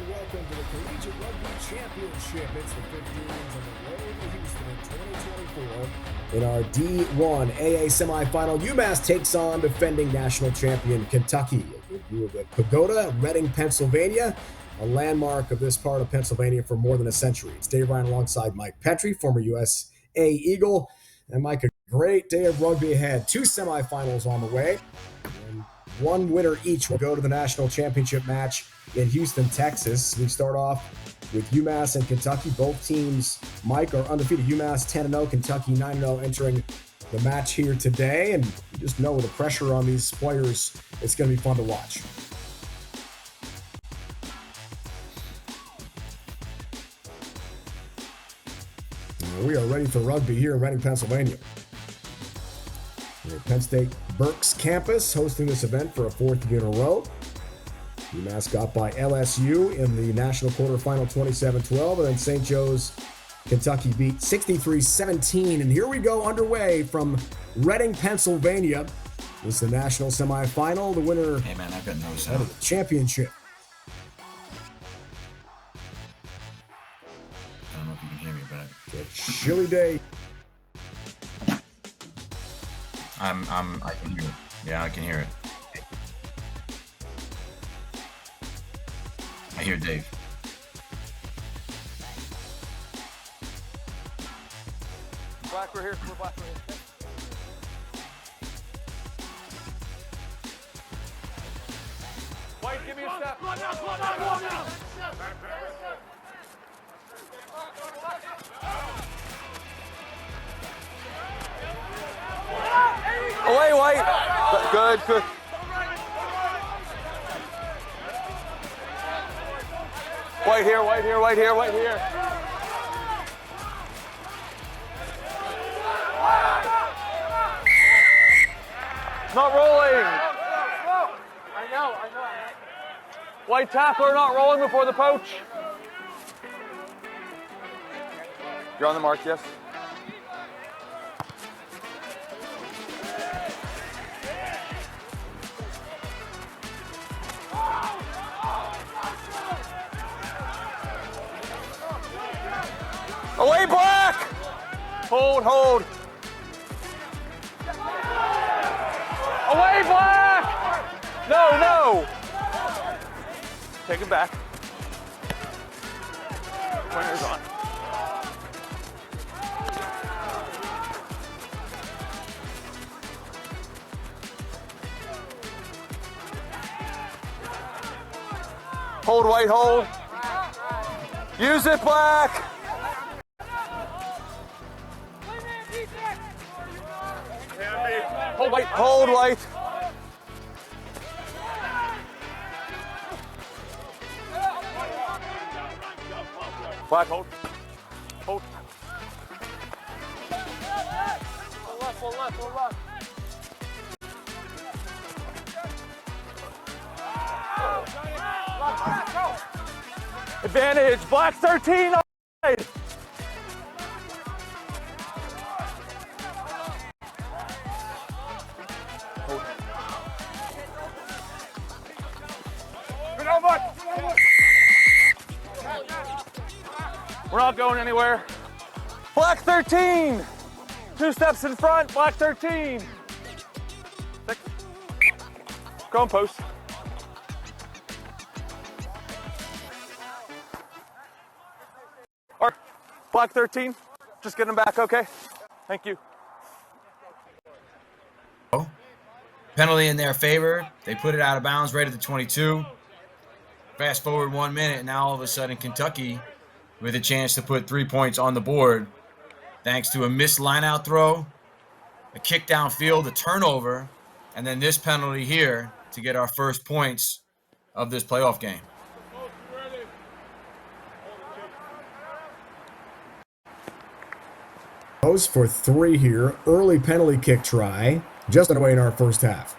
welcome to the Collegiate Rugby Championship. It's the 15s on the road to Houston in 2024. In our D1 AA semifinal, UMass takes on defending national champion Kentucky. A good view of the Pagoda, Reading, Pennsylvania, a landmark of this part of Pennsylvania for more than a century. It's Dave Ryan alongside Mike Petrie, former USA Eagle. And Mike, a great day of rugby ahead. Two semifinals on the way. And one winner each will go to the national championship match in Houston, Texas. We start off with UMass and Kentucky. Both teams, Mike, are undefeated. UMass 10-0, Kentucky 9-0 entering the match here today. And you just know with the pressure on these players, it's going to be fun to watch. We are ready for rugby here in Reading, Pennsylvania. We're at Penn State Berks campus hosting this event for a fourth year in a row. UMass got by LSU in the national quarterfinal 27-12, and then St. Joe's Kentucky beat 63-17. And here we go underway from Reading, Pennsylvania. This is the national semifinal. The winner hey man, I've got no sound. of the championship. I don't know if you can hear me, but A chilly day. I can hear it. Yeah, I can hear it. I hear Dave. Black, we're here. We're black, we're here. White, give me a step. Come on now, come on now, come on now. Away, White. Good, good. White here, white here, white here, white here. Not rolling. I know. White tackler not rolling before the poach. You're on the mark, yes? Away, Black! Hold. Away, Black! No! Take it back. Pointer's on. Hold, White, hold. Use it, Black! Hold, White. Black, hold. Hold. Full left. Advantage, Black 13. Right. We're not going anywhere. Black 13. 2 steps in front, Black 13. 6. Go on post. Or Black 13. Just get him back, okay? Thank you. Penalty in their favor. They put it out of bounds right at the 22. Fast forward 1 minute, and now all of a sudden Kentucky with a chance to put 3 points on the board thanks to a missed line-out throw, a kick downfield, a turnover, and then this penalty here to get our first points of this playoff game. Goes for 3 here. Early penalty kick try. Just away in our first half.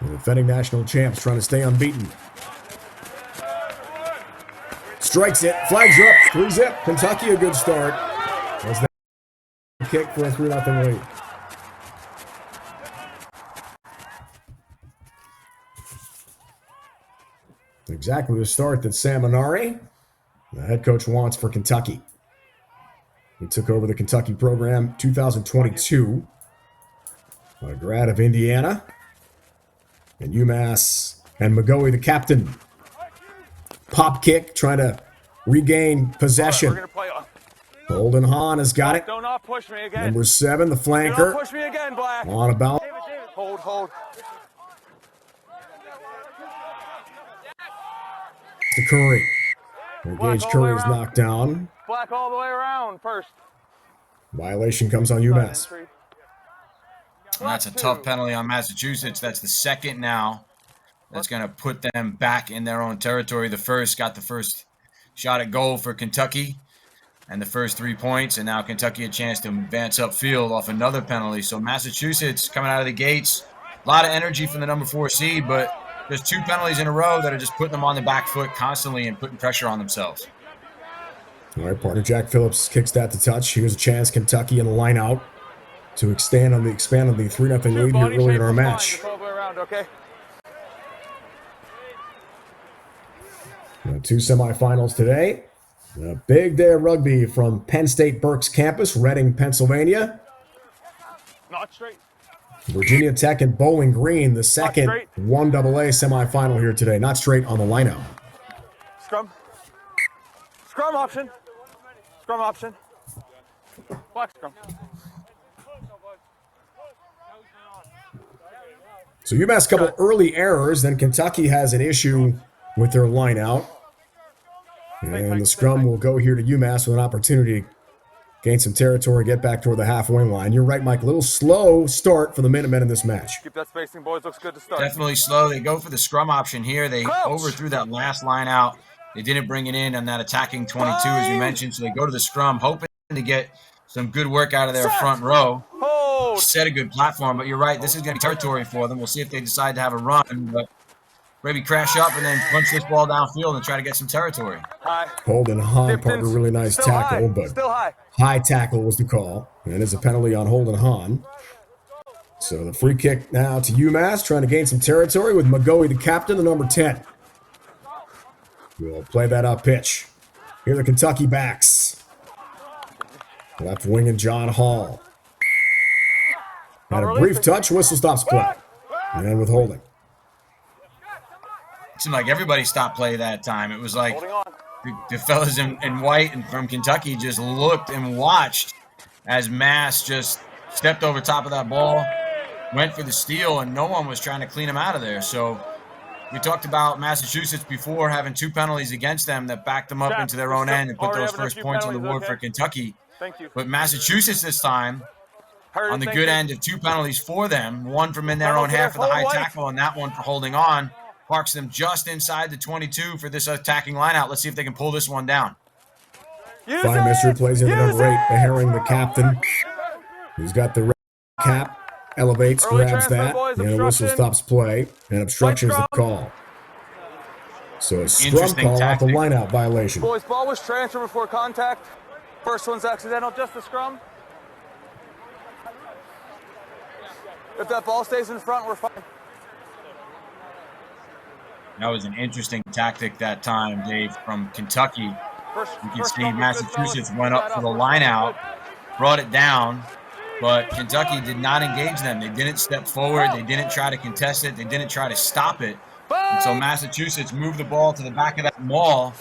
The defending national champs trying to stay unbeaten. Strikes it. Flags are up. 3-zip. Kentucky a good start. As they kick for a 3-0 lead. Exactly the start that Sam Minari, the head coach, wants for Kentucky. He took over the Kentucky program 2022. A grad of Indiana. And UMass and McGoey, the captain. Pop kick, trying to regain possession. Holden Hahn has got it. Do not push me again. Number 7, the flanker. Do not push me again, Black. On about. Hold. To Curry. Gage Curry is knocked down. Black all the way around first. Violation comes on UMass. And that's a tough penalty on Massachusetts. That's the second now. That's going to put them back in their own territory. The first got the first shot at goal for Kentucky and the first 3 points. And now Kentucky a chance to advance upfield off another penalty. So Massachusetts coming out of the gates. A lot of energy from the number 4 seed, but there's 2 penalties in a row that are just putting them on the back foot constantly and putting pressure on themselves. All right, partner Jack Phillips kicks that to touch. Here's a chance, Kentucky in the line out to expand on the 3-0 lead here early in our match. Okay. 2 semifinals today. A big day of rugby from Penn State Berks campus, Reading, Pennsylvania. Not straight. Virginia Tech and Bowling Green, the second 1AA semifinal here today. Not straight on the lineout. Scrum option. Scrum option. Black scrum. So UMass couple early errors, then Kentucky has an issue with their lineout. And the scrum will go here to UMass with an opportunity to gain some territory, get back toward the halfway line. You're right, Mike. A little slow start for the Minutemen in this match. Keep that spacing, boys. Looks good to start. Definitely slow. They go for the scrum option here. They overthrew that last line out. They didn't bring it in on that attacking 22, as you mentioned. So they go to the scrum, hoping to get some good work out of their front row. Set a good platform, but you're right. This is going to be territory for them. We'll see if they decide to have a run, but maybe crash up and then punch this ball downfield and try to get some territory. Holden Hahn, partner, really nice tackle, but high tackle was the call. And it's a penalty on Holden Hahn. So the free kick now to UMass, trying to gain some territory with McGoey, the captain, the number 10. We'll play that up pitch. Here are the Kentucky backs. Left wing and John Hall. Had a brief touch, whistle stops play. And with holding. It seemed like everybody stopped play that time. It was like the fellas in white and from Kentucky just looked and watched as Mass just stepped over top of that ball, went for the steal, and no one was trying to clean him out of there. So we talked about Massachusetts before having 2 penalties against them that backed them up into their own end and put those first points on the board for Kentucky. But Massachusetts this time, on the good end of 2 penalties for them, 1 from in their own half of the high tackle and that one for holding on, parks them just inside the 22 for this attacking lineout. Let's see if they can pull this one down. Fine mystery plays into number 8, the Herring, the captain. He's got the red cap, elevates, grabs that, and a whistle stops play, and obstruction is the call. So a scrum call off the lineout violation. Boys, ball was transferred before contact. First one's accidental, just a scrum. If that ball stays in front, we're fine. That was an interesting tactic that time, Dave, from Kentucky. You can see Massachusetts went up for the lineout, brought it down, but Kentucky did not engage them. They didn't step forward. They didn't try to contest it. They didn't try to stop it. And so Massachusetts moved the ball to the back of that maul,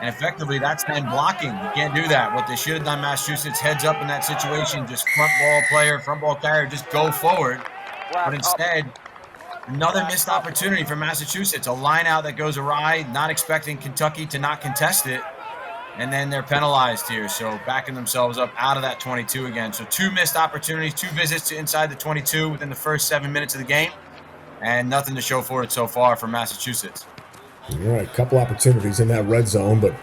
and effectively that's then blocking. You can't do that. What they should have done, Massachusetts, heads up in that situation, just front ball player, front ball carrier, just go forward. But instead, another missed opportunity for Massachusetts. A line out that goes awry, not expecting Kentucky to not contest it. And then they're penalized here. So backing themselves up out of that 22 again. So 2 missed opportunities, 2 visits to inside the 22 within the first 7 minutes of the game. And nothing to show for it so far for Massachusetts. All right, couple opportunities in that red zone, but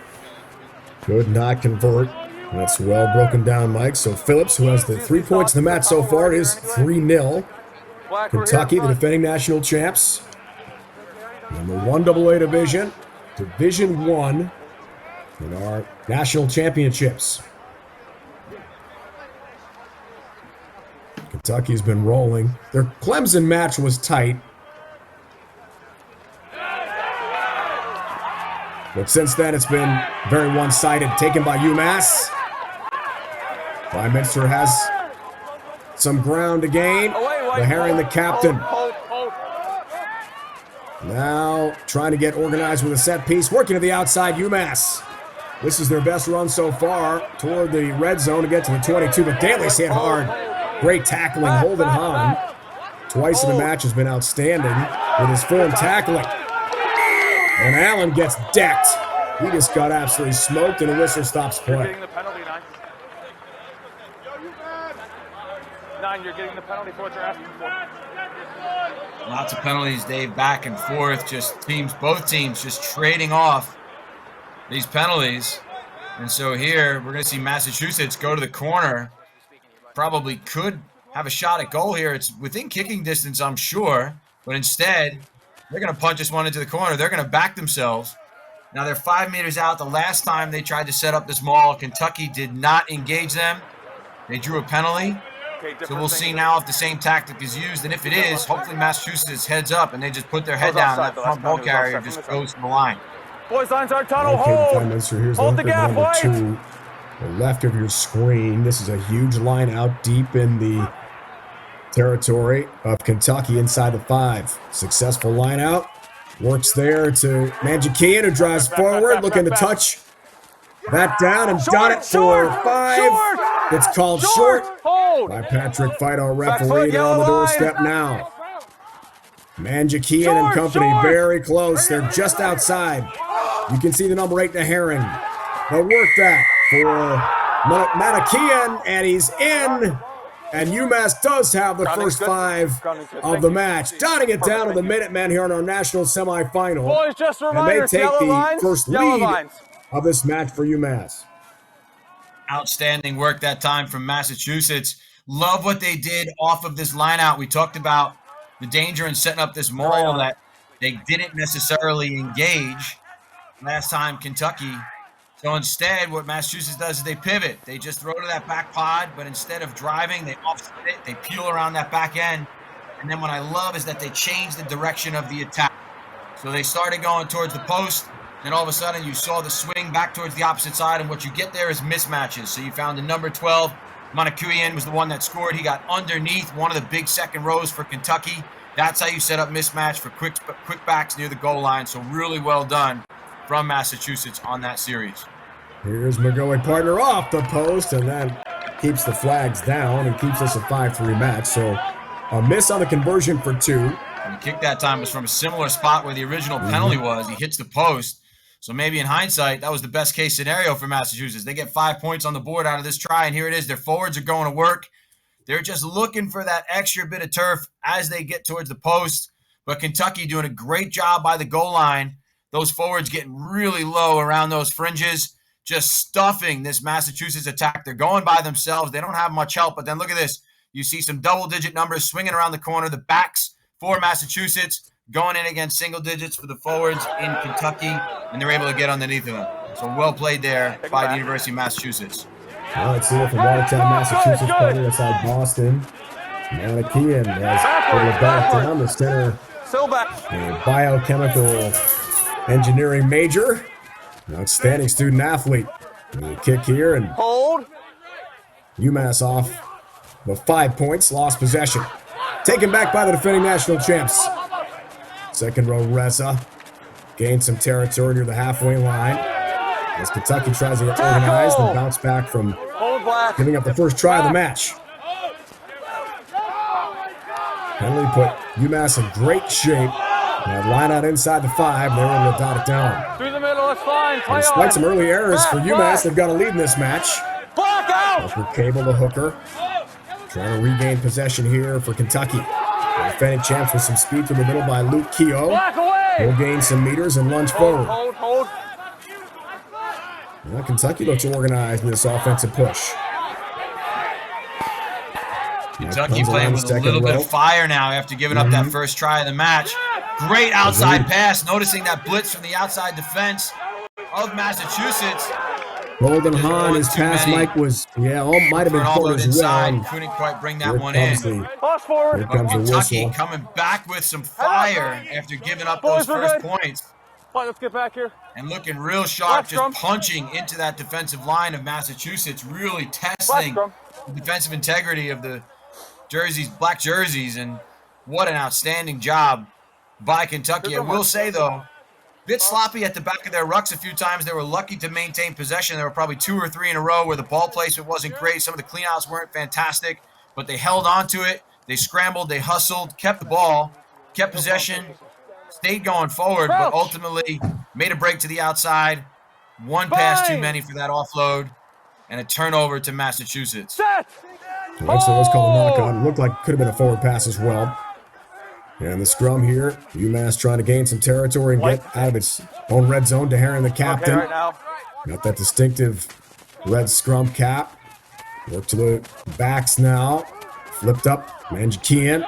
could not convert. That's well broken down, Mike. So Phillips, who has the 3 points in the match so far, is 3-0. Kentucky, the defending national champs. Number 1 AA division, Division 1 in our national championships. Kentucky's been rolling. Their Clemson match was tight. But since then, it's been very one-sided, taken by UMass. Minster has some ground to gain. The Herring, the captain. Now trying to get organized with a set piece, working to the outside, UMass. This is their best run so far toward the red zone to get to the 22, but Daly's hit hard. Great tackling, Holden Hahn. Twice in the match has been outstanding with his form tackling. And Allen gets decked. He just got absolutely smoked, and the whistle stops play. You're getting the penalty for what you're asking for. Lots of penalties, Dave, back and forth. Just both teams just trading off these penalties. And so here we're going to see Massachusetts go to the corner. Probably could have a shot at goal here. It's within kicking distance, I'm sure. But instead, they're going to punch this one into the corner. They're going to back themselves. Now they're 5 meters out. The last time they tried to set up this maul, Kentucky did not engage them. They drew a penalty. So we'll see now if the same tactic is used, and if it is, hopefully Massachusetts heads up and they just put their head down and that front ball carrier just goes to the line. Boys, lines our tunnel, hold! Here's hold the gap, number 2, the left of your screen. This is a huge line out deep in the territory of Kentucky inside the 5. Successful line out. Works there to Manjakian, who drives forward, looking to touch that down and done it for 5. It's called short by Patrick Fido, referee. They're on the doorstep now. Manjakian and company very close. They're just outside. You can see the number 8, the Herring. They'll work that for Manakian, and he's in. And UMass does have the first 5 of the match. Dotting it down to the Minutemen here in our national semifinal. Boys, just a reminder, and they take the first lead of this match for UMass. Outstanding work that time from Massachusetts. Love what they did off of this line out. We talked about the danger in setting up this maul that they didn't necessarily engage last time Kentucky. So instead, what Massachusetts does is they pivot. They just throw to that back pod, but instead of driving, they offset it. They peel around that back end. And then what I love is that they change the direction of the attack. So they started going towards the post. And all of a sudden, you saw the swing back towards the opposite side, and what you get there is mismatches. So you found the number 12, Manakuyan, was the one that scored. He got underneath one of the big second rows for Kentucky. That's how you set up mismatch for quick backs near the goal line. So really well done from Massachusetts on that series. Here's McGowan, partner off the post, and that keeps the flags down and keeps us a 5-3 match. So a miss on the conversion for 2. And the kick that time was from a similar spot where the original penalty was. He hits the post. So maybe in hindsight, that was the best case scenario for Massachusetts. They get 5 points on the board out of this try, and here it is. Their forwards are going to work. They're just looking for that extra bit of turf as they get towards the post. But Kentucky doing a great job by the goal line. Those forwards getting really low around those fringes, just stuffing this Massachusetts attack. They're going by themselves. They don't have much help, but then look at this. You see some double-digit numbers swinging around the corner. The backs for Massachusetts going in against single digits for the forwards in Kentucky, and they're able to get underneath of them. So well played there by the University of Massachusetts. Well, let's see it from Watertown, Massachusetts, playing inside Boston. Manakian has put it back down the center. A biochemical engineering major. An outstanding student athlete. The kick here, and hold. UMass off the 5 points, lost possession. Taken back by the defending national champs. Second row Reza gained some territory near the halfway line as Kentucky tries to get organized and bounce back from giving up the first try of the match. Penalty put UMass in great shape. Line out inside the 5, they were able to dot it down. Through the middle, it's fine. Despite some early errors for UMass, they've got a lead in this match. Block out! Cable, the hooker, trying to regain possession here for Kentucky. The defending champs with some speed through the middle by Luke Keogh. He'll gain some meters and lunge forward. Hold. Well, Kentucky looks organized in this offensive push. Kentucky playing with a little bit of fire now after giving up that first try of the match. Great outside pass, noticing that blitz from the outside defense of Massachusetts. Holden Hahn, his pass, Mike, was, might have been caught as well. Couldn't quite bring that one in. Here comes the Kentucky whistle. coming back with some fire after giving up those first points. All right, let's get back here. And looking real sharp, just punching into that defensive line of Massachusetts, really testing the defensive integrity of the black jerseys, and what an outstanding job by Kentucky. I will say, though, bit sloppy at the back of their rucks a few times. They were lucky to maintain possession. There were probably 2 or 3 in a row where the ball placement wasn't great. Some of the cleanouts weren't fantastic, but they held on to it. They scrambled, they hustled, kept the ball, kept possession, stayed going forward, but ultimately made a break to the outside. One pass too many for that offload, and a turnover to Massachusetts. Actually, let's call a knock on. Looked like could have been a forward pass as well. And the scrum here, UMass trying to gain some territory and get out of its own red zone. DeHaren, the captain. Okay, right now. Got that distinctive red scrum cap. Work to the backs now. Flipped up. Manjakian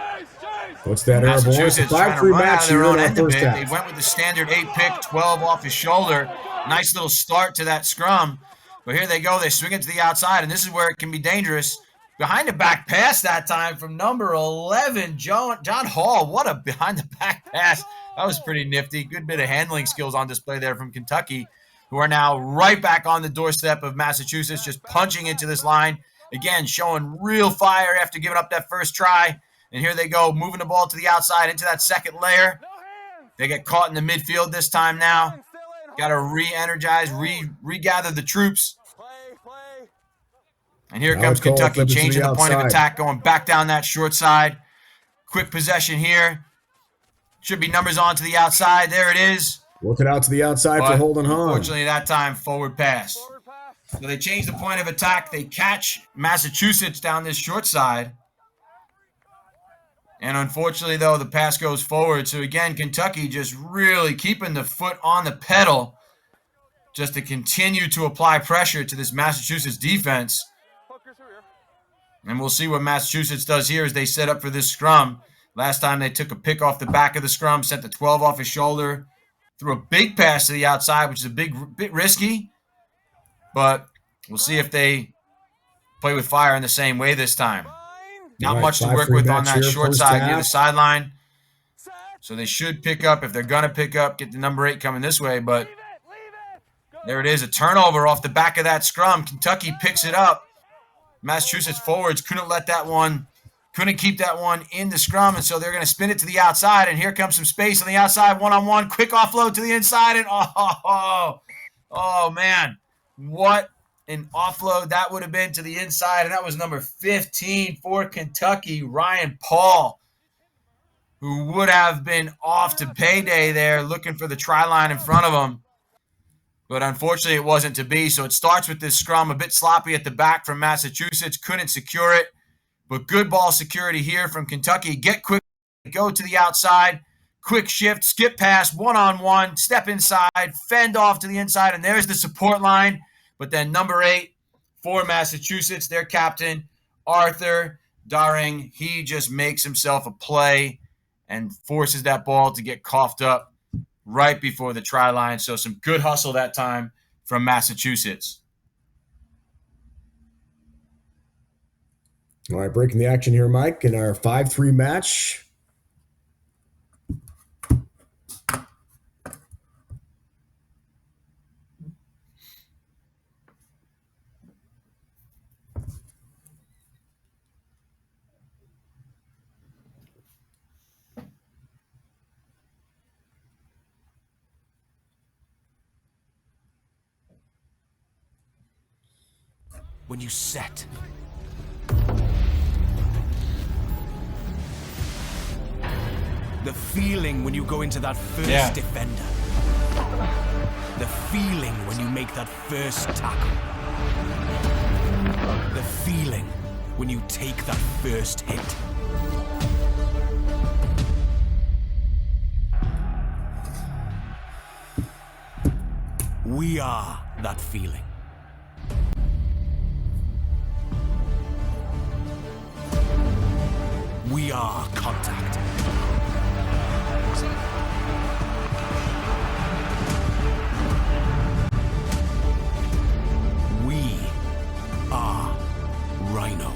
puts that airborne. Massachusetts trying to run out of their own end of it. Half. They went with the standard 8-pick, 12 off his shoulder. Nice little start to that scrum. But here they go. They swing it to the outside, and this is where it can be dangerous. Behind the back pass that time from number 11, John Hall. What a behind the back pass. That was pretty nifty. Good bit of handling skills on display there from Kentucky, who are now right back on the doorstep of Massachusetts, just punching into this line. Again, showing real fire after giving up that first try. And here they go, moving the ball to the outside into that second layer. They get caught in the midfield this time now. Got to re-energize, regather the troops. And here comes Kentucky changing the point of attack, going back down that short side. Quick possession here. Should be numbers on to the outside. There it is. Working out to the outside for Holden Hahn. Unfortunately, that time, forward pass. So they change the point of attack. They catch Massachusetts down this short side. And unfortunately, though, the pass goes forward. So again, Kentucky just really keeping the foot on the pedal just to continue to apply pressure to this Massachusetts defense. And we'll see what Massachusetts does here as they set up for this scrum. Last time they took a pick off the back of the scrum, sent the 12 off his shoulder, threw a big pass to the outside, which is a bit risky. But we'll see if they play with fire in the same way this time. Not much to work with on that short side near the sideline. So they should pick up. If they're going to pick up, get the number 8 coming this way. But there it is, a turnover off the back of that scrum. Kentucky picks it up. Massachusetts forwards couldn't keep that one in the scrum, and so they're going to spin it to the outside, and here comes some space on the outside, one-on-one, quick offload to the inside, and oh man, what an offload that would have been to the inside, and that was number 15 for Kentucky, Ryan Paul, who would have been off to payday there, looking for the try line in front of him. But unfortunately, it wasn't to be. So it starts with this scrum, a bit sloppy at the back from Massachusetts. Couldn't secure it. But good ball security here from Kentucky. Get quick, go to the outside. Quick shift, skip pass, one-on-one, step inside, fend off to the inside. And there's the support line. But then number 8 for Massachusetts, their captain, Arthur Daring. He just makes himself a play and forces that ball to get coughed up right before the try line. So some good hustle that time from Massachusetts. All right, breaking the action here, Mike, in our 5-3 match. When you set. The feeling when you go into that first defender. The feeling when you make that first tackle. The feeling when you take that first hit. We are that feeling. We are contact. We are Rhino.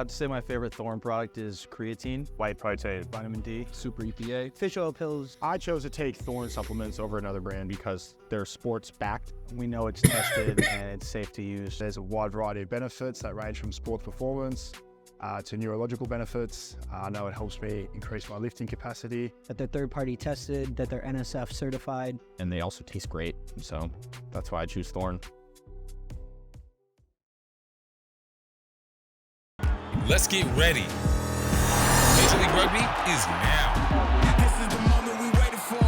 have to say my favorite Thorne product is creatine, white protein, vitamin D, super EPA, fish oil pills. I chose to take Thorne supplements over another brand because they're sports backed. We know it's tested and it's safe to use. There's a wide variety of benefits that range from sports performance to neurological benefits. I know it helps me increase my lifting capacity. That they're third-party tested, that they're NSF certified. And they also taste great, so that's why I choose Thorne. Let's get ready. Major League Rugby is now. This is the moment we waited for.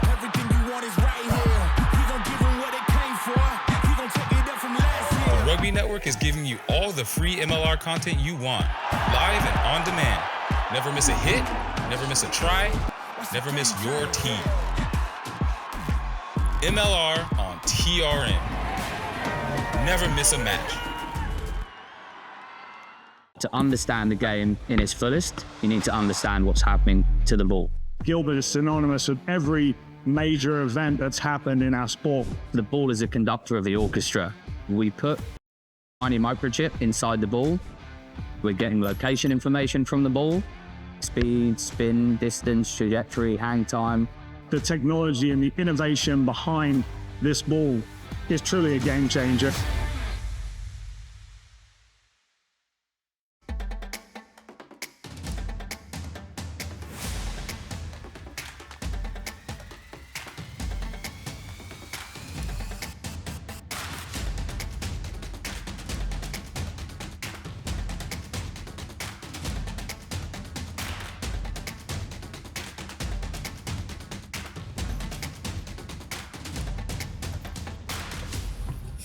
Everything you want is right here. We gon' give them what they came for. We gon' take it up from last year. The Rugby Network is giving you all the free MLR content you want, live and on demand. Never miss a hit, never miss a try, never miss your team. MLR on TRN. Never miss a match. To understand the game in its fullest, you need to understand what's happening to the ball. Gilbert is synonymous with every major event that's happened in our sport. The ball is a conductor of the orchestra. We put tiny microchip inside the ball. We're getting location information from the ball, speed, spin, distance, trajectory, hang time. The technology and the innovation behind this ball is truly a game changer.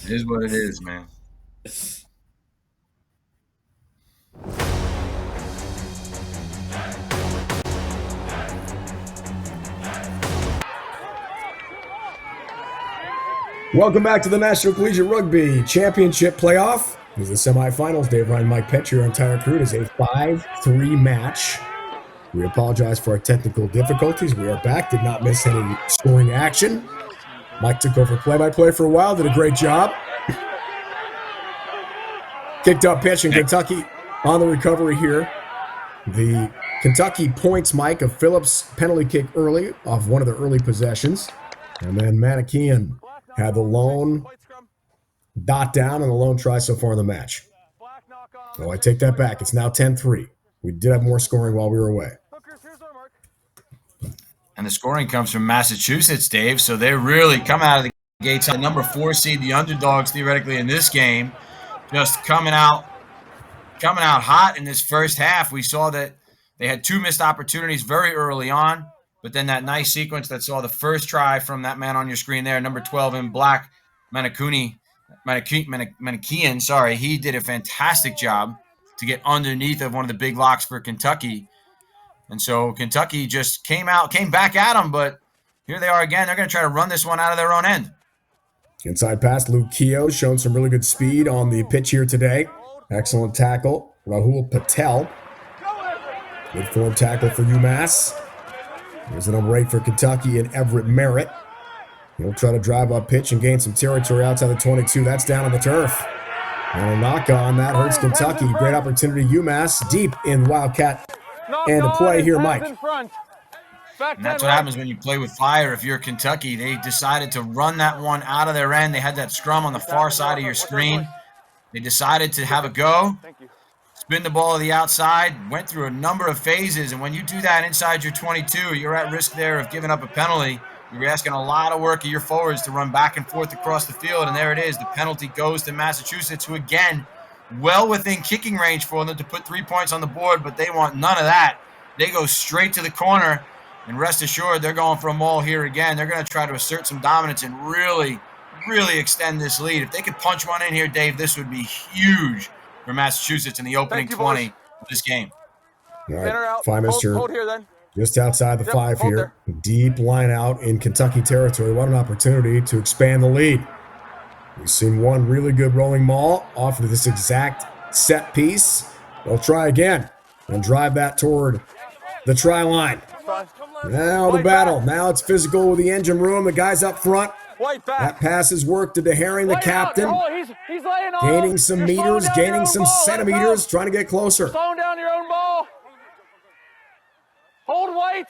It is what it is, man. Welcome back to the National Collegiate Rugby Championship Playoff. This is the semifinals. Dave Ryan, Mike Petrie, our entire crew. It is a 5-3 match. We apologize for our technical difficulties. We are back. Did not miss any scoring action. Mike took over play-by-play for a while. Did a great job. Kicked up pitch in Kentucky on the recovery here. The Kentucky points, Mike, of Phillips' penalty kick early off one of the early possessions. And then Manikian had the lone dot down and the lone try so far in the match. Oh, I take that back. It's now 10-3. We did have more scoring while we were away. And the scoring comes from Massachusetts, Dave. So they're really coming out of the gates. The number 4 seed, the underdogs theoretically in this game, just coming out hot in this first half. We saw that they had 2 missed opportunities very early on, but then that nice sequence that saw the first try from that man on your screen there, number 12 in black, Manikian, he did a fantastic job to get underneath of one of the big locks for Kentucky. And so Kentucky just came back at them, but here they are again. They're going to try to run this one out of their own end. Inside pass, Luke Keogh showing some really good speed on the pitch here today. Excellent tackle. Rahul Patel. Good form tackle for UMass. Here's the number 8 for Kentucky and Everett Merritt. He'll try to drive up pitch and gain some territory outside the 22. That's down on the turf. And a knock on that hurts Kentucky. Great opportunity. UMass deep in Wildcat. And the play here, Mike. And that's what happens when you play with fire. If you're Kentucky, they decided to run that one out of their end. They had that scrum on the far side of your screen. They decided to have a go, spin the ball to the outside, went through a number of phases. And when you do that inside your 22, you're at risk there of giving up a penalty. You're asking a lot of work of your forwards to run back and forth across the field. And there it is. The penalty goes to Massachusetts, who, again, well within kicking range for them to put 3 points on the board, but they want none of that. They go straight to the corner, and rest assured they're going for a maul here again. They're going to try to assert some dominance and really, really extend this lead. If they could punch one in here, Dave, this would be huge for Massachusetts in the opening 20 of this game. All right, Fimus here, hold here then. Just outside the 5 here. There. Deep line out in Kentucky territory. What an opportunity to expand the lead. We've seen one really good rolling maul off of this exact set piece. They'll try again and drive that toward the try line. Now the battle. Now it's physical with the engine room. The guys up front White back. That pass is worked to Herring, the White captain. out. He's laying on Gaining him. some You're slowing meters, down your gaining own some ball. Let him centimeters, go. trying to get closer. Slowing down your own ball. Hold White.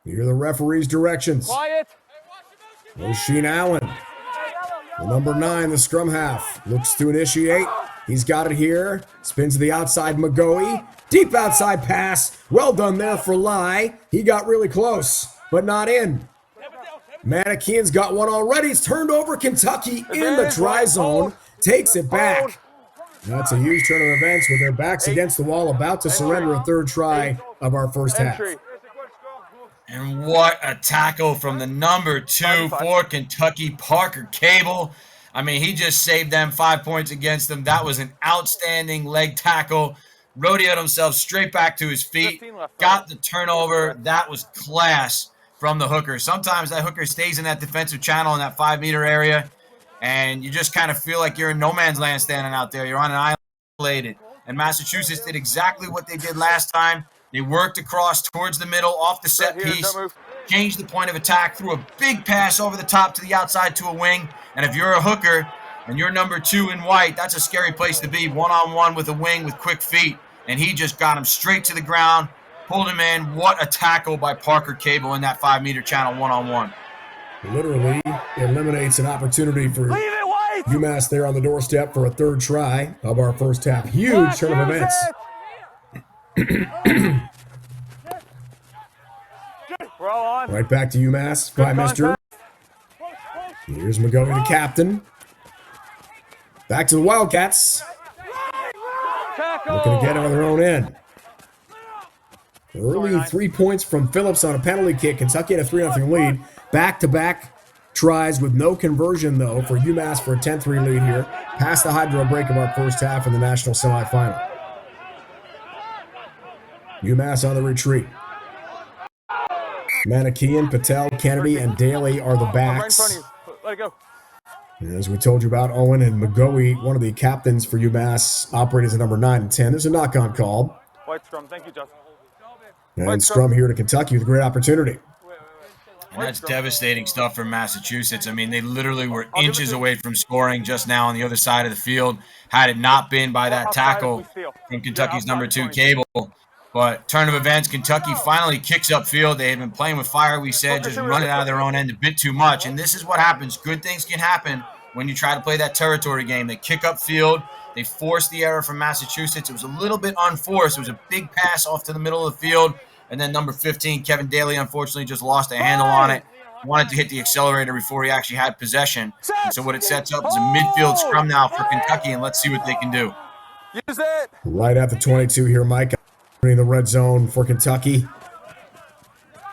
You hear the referee's directions. Quiet. O'Sheen Allen, the number 9, the scrum half, looks to initiate. He's got it here. Spins to the outside, McGoey. Deep outside pass. Well done there for Lai. He got really close, but not in. Manikian's got one already. It's turned over. Kentucky in the try zone. Takes it back. That's a huge turn of events with their backs against the wall, about to surrender a third try of our first half. And what a tackle from the number 2 for Kentucky, Parker Cable. I mean, he just saved them 5 points against them. That was an outstanding leg tackle. Rodeoed himself straight back to his feet. Got the turnover. That was class from the hooker. Sometimes that hooker stays in that defensive channel in that 5-meter area, and you just kind of feel like you're in no man's land standing out there. You're on an isolated. And Massachusetts did exactly what they did last time. They worked across towards the middle, off the set piece, changed the point of attack, threw a big pass over the top to the outside to a wing. And if you're a hooker and you're number 2 in white, that's a scary place to be, one-on-one with a wing with quick feet. And he just got him straight to the ground, pulled him in. What a tackle by Parker Cable in that 5-meter channel one-on-one. Literally eliminates an opportunity for UMass there on the doorstep for a third try of our first half. Huge turn of events. Right back to UMass by Mr. Here's McGoey, the captain. Back to the Wildcats. Looking to get on their own end. Early 3 points from Phillips on a penalty kick. Kentucky had a 3-0 lead. Back-to-back tries with no conversion, though, for UMass for a 10-3 lead here. Past the hydro break of our first half in the national semifinal. UMass on the retreat. Manikian, Patel, Kennedy, and Daly are the backs. Let it go. And as we told you about, Owen and McGoey, one of the captains for UMass, operate as a number 9 and 10. There's a knock-on call. White scrum. Thank you, Justin. And scrum here to Kentucky with a great opportunity. And that's devastating stuff for Massachusetts. I mean, they literally were inches away from scoring just now on the other side of the field, had it not been by that tackle from Kentucky's number 2, Cable. But turn of events, Kentucky finally kicks upfield. They had been playing with fire, we said, just running out of their own end a bit too much. And this is what happens. Good things can happen when you try to play that territory game. They kick upfield. They forced the error from Massachusetts. It was a little bit unforced. It was a big pass off to the middle of the field. And then number 15, Kevin Daly, unfortunately just lost a handle on it. Wanted to hit the accelerator before he actually had possession. And so what it sets up is a midfield scrum now for Kentucky, and let's see what they can do. Use it. Right at the 22 here, Mike. In the red zone for Kentucky.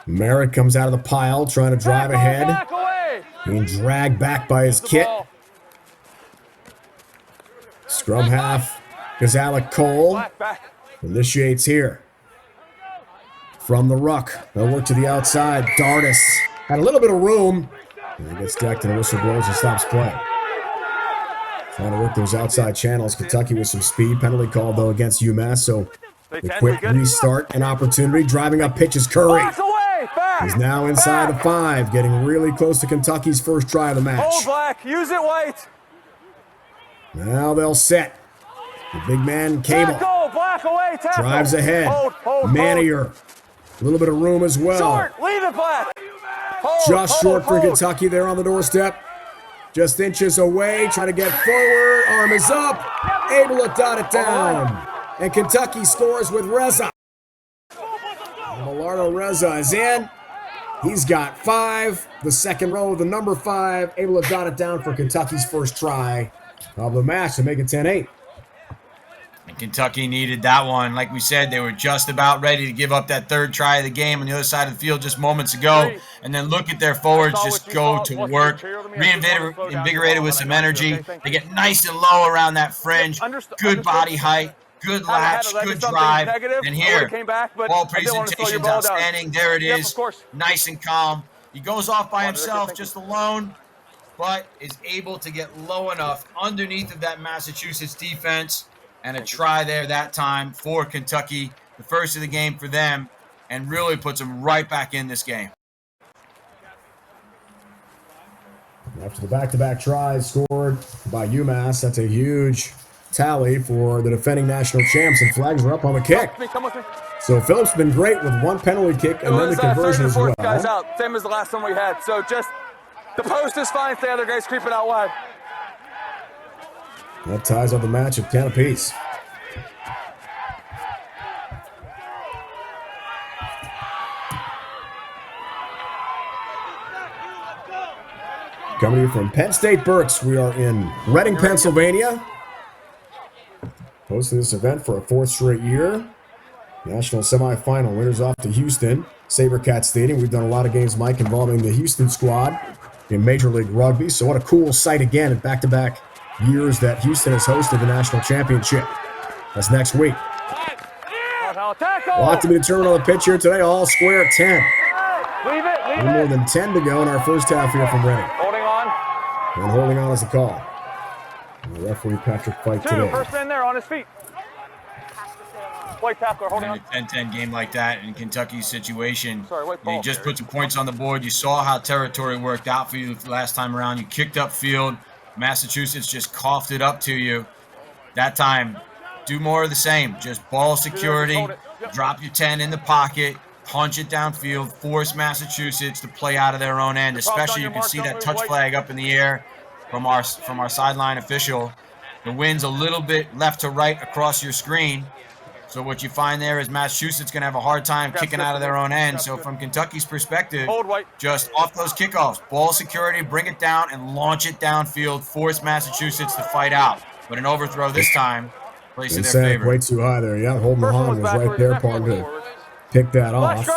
Merritt comes out of the pile, trying to drive ahead. Being dragged back by his kit. Scrum half, Gazalek Cole initiates here. From the ruck, they'll work to the outside. Dardis had a little bit of room. And he gets decked and the whistle blows and stops play. Trying to work those outside channels. Kentucky with some speed. Penalty called, though, against UMass, so a quick restart and opportunity. Driving up pitches Curry. He's now inside the 5, getting really close to Kentucky's first try of the match. Hold Black. Use it, White. Now they'll set. The big man, Cable. Black away. Tackle. Drives ahead. Manier. A little bit of room as well. Short. Leave it, Black. Just short for Kentucky there on the doorstep. Just inches away. Trying to get forward. Arm is up. Able to dot it down. And Kentucky scores with Reza. Millardo Reza is in. He's got 5. The second row of the number 5. Able to dot it down for Kentucky's first try of the match to make it 10-8. And Kentucky needed that one. Like we said, they were just about ready to give up that third try of the game on the other side of the field just moments ago. And then look at their forwards just go to work. Reinvigorated with some energy. They get nice and low around that fringe. Good body height. Good latch, good drive, and here, ball presentation's outstanding. There it is, nice and calm. He goes off by himself, just alone, but is able to get low enough underneath of that Massachusetts defense, and a try there that time for Kentucky, the first of the game for them, and really puts them right back in this game. After the back-to-back tries scored by UMass, that's a huge tally for the defending national champs, and flags are up on the kick. Come with me. So Phillips been great with one penalty kick and then the conversion as well. Guys out, same as the last one we had. So just the post is fine. The other guys creeping out wide. That ties up the match at 10 apiece. Coming to you from Penn State Berks, we are in Reading, Pennsylvania. Hosting this event for a 4th straight year. National semifinal winners off to Houston, SaberCat Stadium. We've done a lot of games, Mike, involving the Houston squad in Major League Rugby. So what a cool sight again at back-to-back years that Houston has hosted the national championship. That's next week. A lot to be determined on the pitch here today. All square at 10. Leave it. More than 10 to go in our first half here from Reading. Holding on. And holding on is the call. And the referee Patrick Fight today. First man there on his feet. White tackler holding on. A 10-10 game like that in Kentucky's situation. You just put some points on the board. You saw how territory worked out for you last time around. You kicked up field. Massachusetts just coughed it up to you. That time, do more of the same. Just ball security, drop your 10 in the pocket, punch it downfield, force Massachusetts to play out of their own end. Especially you can see that touch flag up in the air from our sideline official. The wind's a little bit left to right across your screen. So what you find there is Massachusetts going to have a hard time kicking out of their own end. So from Kentucky's perspective, just off those kickoffs, ball security, bring it down and launch it downfield, force Massachusetts to fight out. But an overthrow this time plays in their favor. Way too high there. Yeah, Holden Hahn was right there, part to pick that off.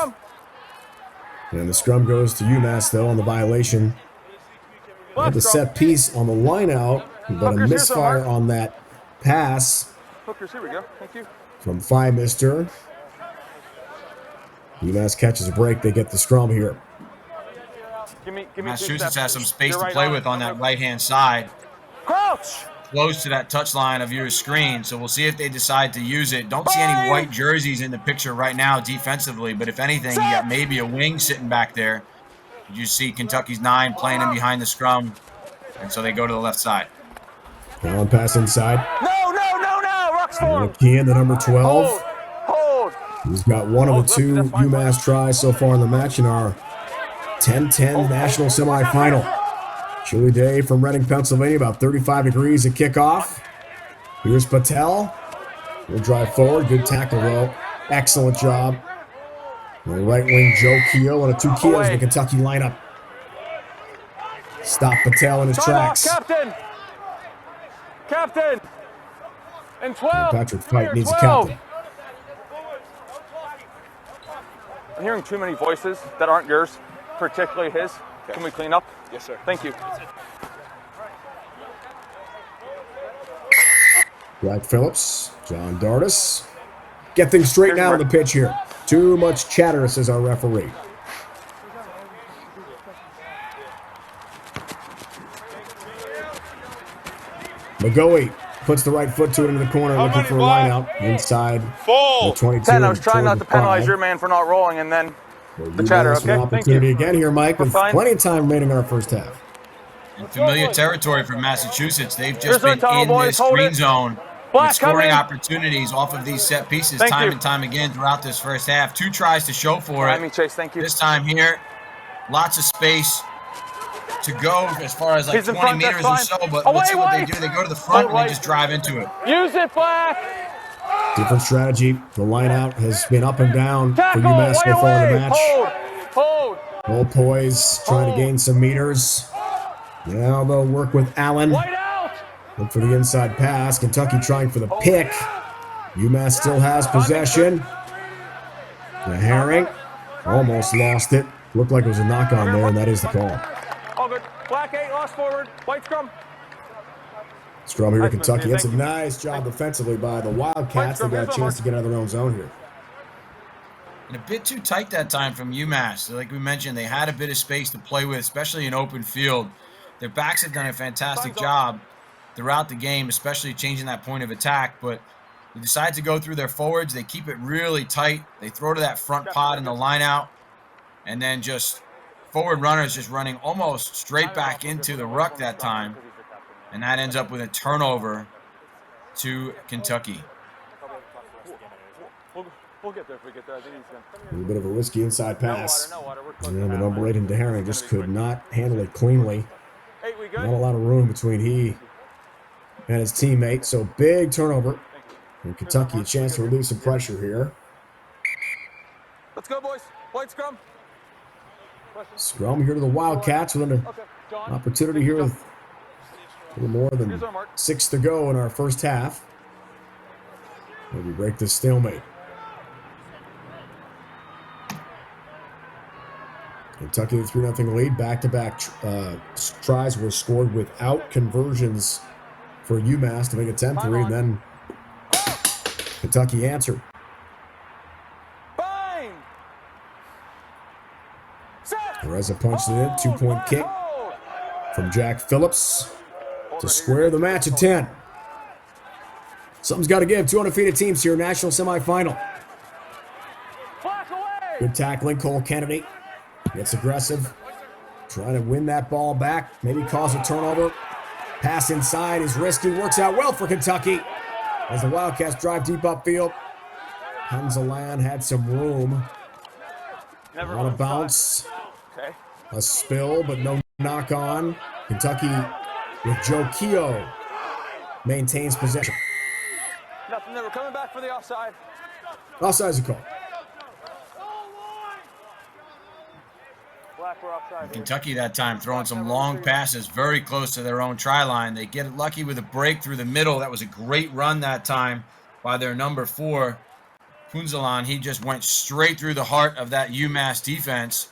And the scrum goes to UMass, though, on the violation. Had the set piece on the line out, but a misfire on that pass. Hookers, here we go. Thank you. From Mister. UMass catches a break. They get the scrum here. Massachusetts has some space to play with on that right-hand side. Crouch! Close to that touchline of your screen, so we'll see if they decide to use it. Don't see any white jerseys in the picture right now defensively, but if anything, you got maybe a wing sitting back there. You see Kentucky's 9 playing in behind the scrum, and so they go to the left side. Allen pass inside. No! McKeon, the number 12. Hold. He's got one of the 2 UMass tries so far in the match in our 10-10 national semifinal. Chilly day from Reading, Pennsylvania, about 35 degrees at kickoff. Here's Patel. He'll drive forward. Good tackle, though. Excellent job. The right wing, Joe Keogh, one of 2 Keoghs in the Kentucky lineup. Stop Patel in his tracks. Captain! And 12. Patrick Fight needs a captain. I'm hearing too many voices that aren't yours, particularly his. Okay. Can we clean up? Yes, sir. Thank you. Brad Phillips, John Dardis. Get things straightened out on the pitch here. Too much chatter, says our referee. McGoey puts the right foot to it into the corner, looking for a line out inside the 22. 10, I was trying not to penalize your man for not rolling, and then the chatter. Okay, opportunity again here, Mike, with plenty of time remaining in our first half. In familiar territory for Massachusetts. They've just been in this green zone with scoring opportunities off of these set pieces time and time again throughout this first half. 2 tries to show for it. Chase, thank you. This time here, lots of space to go as far as like 20 meters or so, but let's see what they do. They go to the front and they just drive into it. Use it, Black! Different strategy. The line out has been up and down for UMass so far in the match. Hold poise, trying to gain some meters. Now they'll work with Allen. Look for the inside pass. Kentucky trying for the pick. UMass still has possession. The Herring almost lost it. Looked like it was a knock on there, and that is the call. All good. Black 8, lost forward. White scrum. Scrum here to Kentucky. It's a nice job defensively by the Wildcats. They got a chance to get out of their own zone here. And a bit too tight that time from UMass. Like we mentioned, they had a bit of space to play with, especially in open field. Their backs have done a fantastic job throughout the game, especially changing that point of attack. But they decide to go through their forwards. They keep it really tight. They throw to that front pod in the line out and then just forward runner is just running almost straight back into the ruck that time. And that ends up with a turnover to Kentucky. We'll get there if we get there. I think he's going A little bit of a risky inside pass. And the number 8 in DeHering just could not handle it cleanly. Not a lot of room between he and his teammate. So big turnover. And Kentucky a chance to relieve some pressure here. Let's go, boys. White scrum. Scrum here to the Wildcats with an opportunity here with a little more than 6 to go in our first half. Maybe break this stalemate. Kentucky with 3-0 lead. Back-to-back tries were scored without conversions for UMass to make it 10-3, and then Kentucky answered. Reza punched it in. 2-point kick from Jack Phillips to square the match at 10. Something's got to give. Two undefeated teams here. National semifinal. Good tackling. Cole Kennedy gets aggressive. Trying to win that ball back. Maybe cause a turnover. Pass inside is risky. Works out well for Kentucky as the Wildcats drive deep upfield. Hanzalan had some room. On a bounce. A spill, but no knock on. Kentucky with Joe Keogh maintains possession. Nothing there. We're coming back for the offside. Offside's a call. Black, we're offside. Kentucky that time throwing some long passes very close to their own try line. They get lucky with a break through the middle. That was a great run that time by their number 4, Punzalan. He just went straight through the heart of that UMass defense.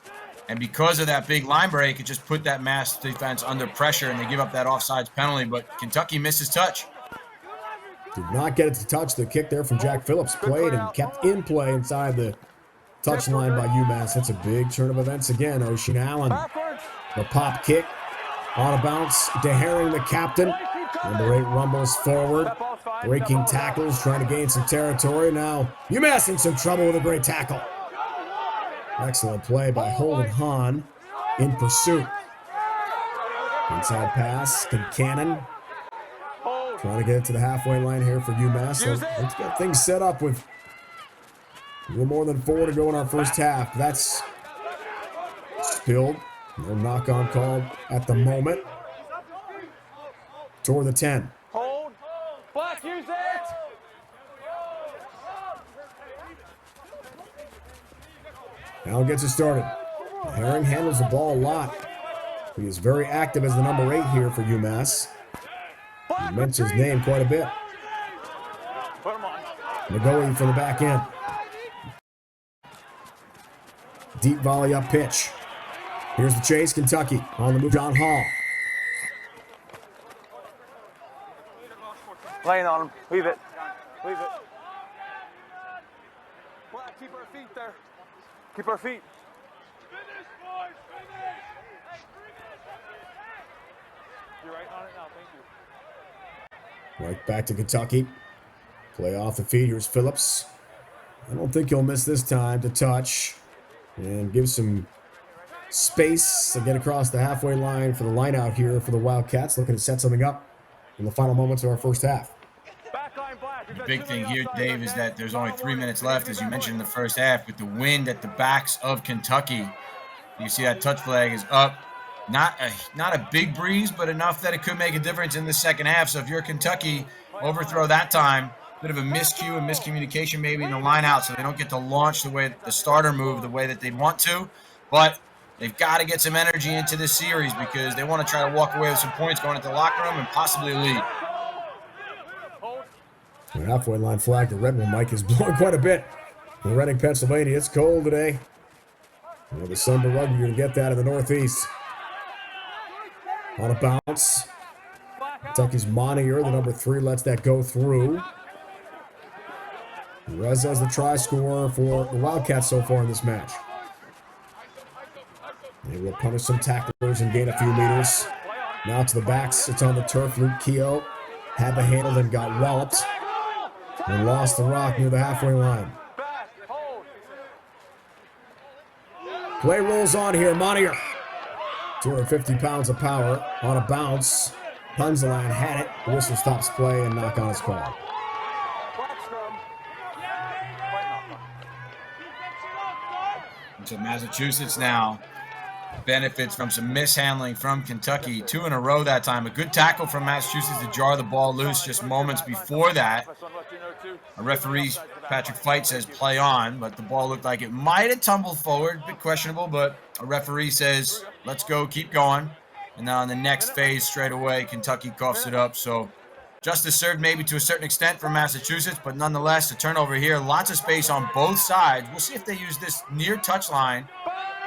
And because of that big line break, it just put that Mass defense under pressure, and they give up that offsides penalty. But Kentucky misses touch. Did not get it to touch. The kick there from Jack Phillips played and kept in play inside the touch line by UMass. That's a big turn of events again. Ocean Allen, the pop kick on a bounce. DeHering, the captain. Number 8 rumbles forward. Breaking tackles, trying to gain some territory. Now UMass in some trouble with a great tackle. Excellent play by Holden Hahn in pursuit. Inside pass, Kincannon trying to get it to the halfway line here for UMass. So let's get things set up with a little more than 4 to go in our first half. That's spilled. No knock-on call at the moment. Toward the 10. Hold. Black, use it. Now gets it started. Herring handles the ball a lot. He is very active as the number 8 here for UMass. He mentions his name quite a bit. McGoey from the back end. Deep volley up pitch. Here's the chase. Kentucky on the move. John Hall. Laying on him. Leave it. Leave it. Black, keep our feet there. Keep our feet. You're right on it now. Thank you. Right back to Kentucky. Play off the feet. Here's Phillips. I don't think he'll miss this time to touch. And give some space to get across the halfway line for the line out here for the Wildcats. Looking to set something up in the final moments of our first half. The big thing here, Dave, is that there's only 3 minutes left, as you mentioned in the first half, with the wind at the backs of Kentucky. You see that touch flag is up. Not a big breeze, but enough that it could make a difference in the second half. So if you're Kentucky, overthrow that time. Bit of a miscue and miscommunication maybe in the line out, so they don't get to launch the starter move the way that they want to. But they've got to get some energy into this series because they want to try to walk away with some points going into the locker room and possibly a lead. The halfway line flag, the red one, Mike, is blowing quite a bit. In Reading, Pennsylvania, it's cold today. You know, the Sunday rugby, you're going to get that in the Northeast. On a bounce. Kentucky's Monier, the number 3, lets that go through. Reza is the try scorer for the Wildcats so far in this match. They will punish some tacklers and gain a few meters. Now to the backs. It's on the turf. Luke Keogh had the handle, then got walloped. And lost the rock near the halfway line. Play rolls on here. Monier 250 pounds of power on a bounce. Punzalan had it. The whistle stops play and knock on his call. So Massachusetts now benefits from some mishandling from Kentucky. 2 in a row that time. A good tackle from Massachusetts to jar the ball loose just moments before that. A referee, Patrick Fight, says play on, but the ball looked like it might have tumbled forward. A bit questionable, but a referee says let's go, keep going. And now in the next phase straight away, Kentucky coughs it up. So justice served maybe to a certain extent for Massachusetts, but nonetheless, a turnover here. Lots of space on both sides. We'll see if they use this near touchline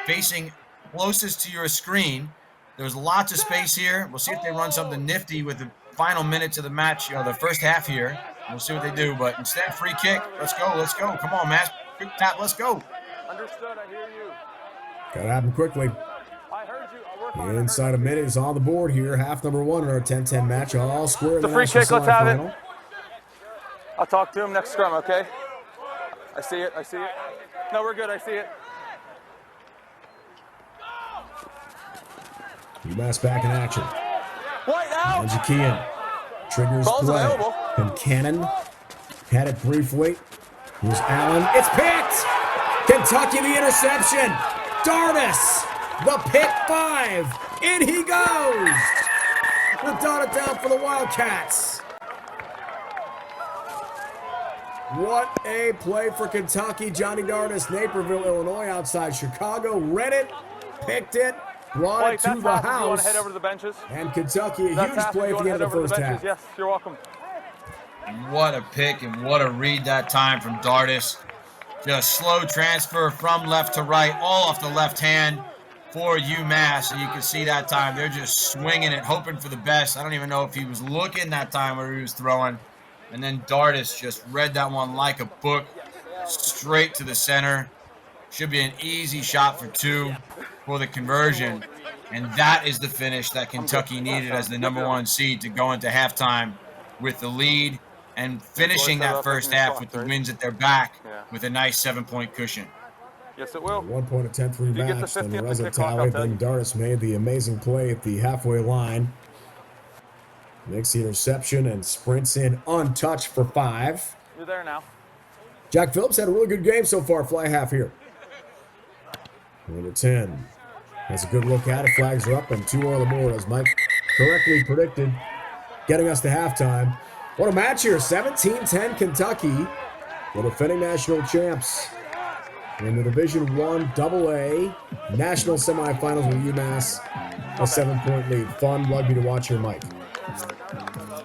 facing closest to your screen. There's lots of space here. We'll see if they run something nifty with the final minutes of the match, the first half here. We'll see what they do, but instead, free kick. Let's go, let's go. Come on, Mass. Quick tap, let's go. Understood, I hear you. Gotta happen quickly. I heard you. I'll work on it. Inside a minute is on the board here. Half number 1 in our 10-10 match. All square in The the free national kick, let's have it. semifinal. I'll talk to him next scrum, okay? I see it, I see it. No, we're good, I see it. UMass back in action. White out! Manjakian triggers Ball's play. available. And Cannon had it briefly. Here's Allen. It's picked! Kentucky the interception. Darnus, the pick 5. In he goes. We'll dot it down for the Wildcats. What a play for Kentucky. Johnny Darnus, Naperville, Illinois, outside Chicago. Read it, picked it, brought White, it to that's the half. You want house. to head over to the benches? And Kentucky, a That's huge half. play You at want the to end head of the over to first the benches? half. Yes, you're welcome. What a pick and what a read that time from Dartis. Just slow transfer from left to right, all off the left hand for UMass. And you can see that time, they're just swinging it, hoping for the best. I don't even know if he was looking that time where he was throwing. And then Dartis just read that one like a book, straight to the center. Should be an easy shot for 2 for the conversion. And that is the finish that Kentucky needed as the number 1 seed to go into halftime with the lead and finishing that first half with the wins at their back with a nice 7-point cushion. Yes, it will. 1 point attempt You get the rematch. Then 50th the result kickoff, I'll tally. tell Then you. Darnus made the amazing play at the halfway line. Makes the interception and sprints in untouched for 5. You're there now. Jack Phillips had a really good game so far. Fly half here. Number 10 has a good look at it. Flags are up and 2 on the board, as Mike correctly predicted, getting us to halftime. What a match here. 17-10 Kentucky, the defending national champs in the Division I AA national semifinals with UMass. A 7-point lead. Fun rugby to watch here, Mike.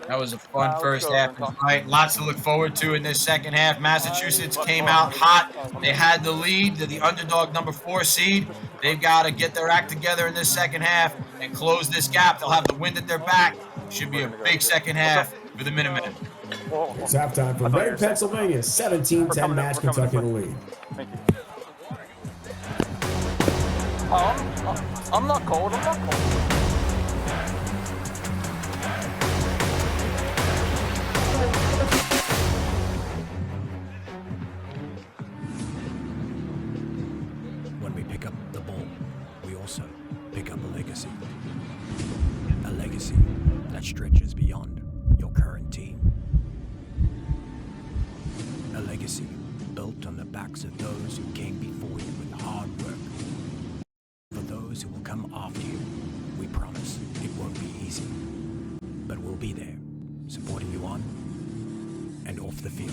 That was a fun first half tonight. Lots to look forward to in this second half. Massachusetts came out hot. They had the lead. They're the underdog number 4 seed. They've got to get their act together in this second half and close this gap. They'll have the wind at their back. Should be a big second half for the Minutemen. It's halftime for Reading, Pennsylvania. 17-10 match. Kentucky in the lead. Thank you. I'm not cold. I'm not cold. When we pick up the ball, we also pick up a legacy. A legacy that stretches beyond your current team. A legacy built on the backs of those who came before you with hard work. For those who will come after you, we promise it won't be easy. But we'll be there, supporting you on and off the field.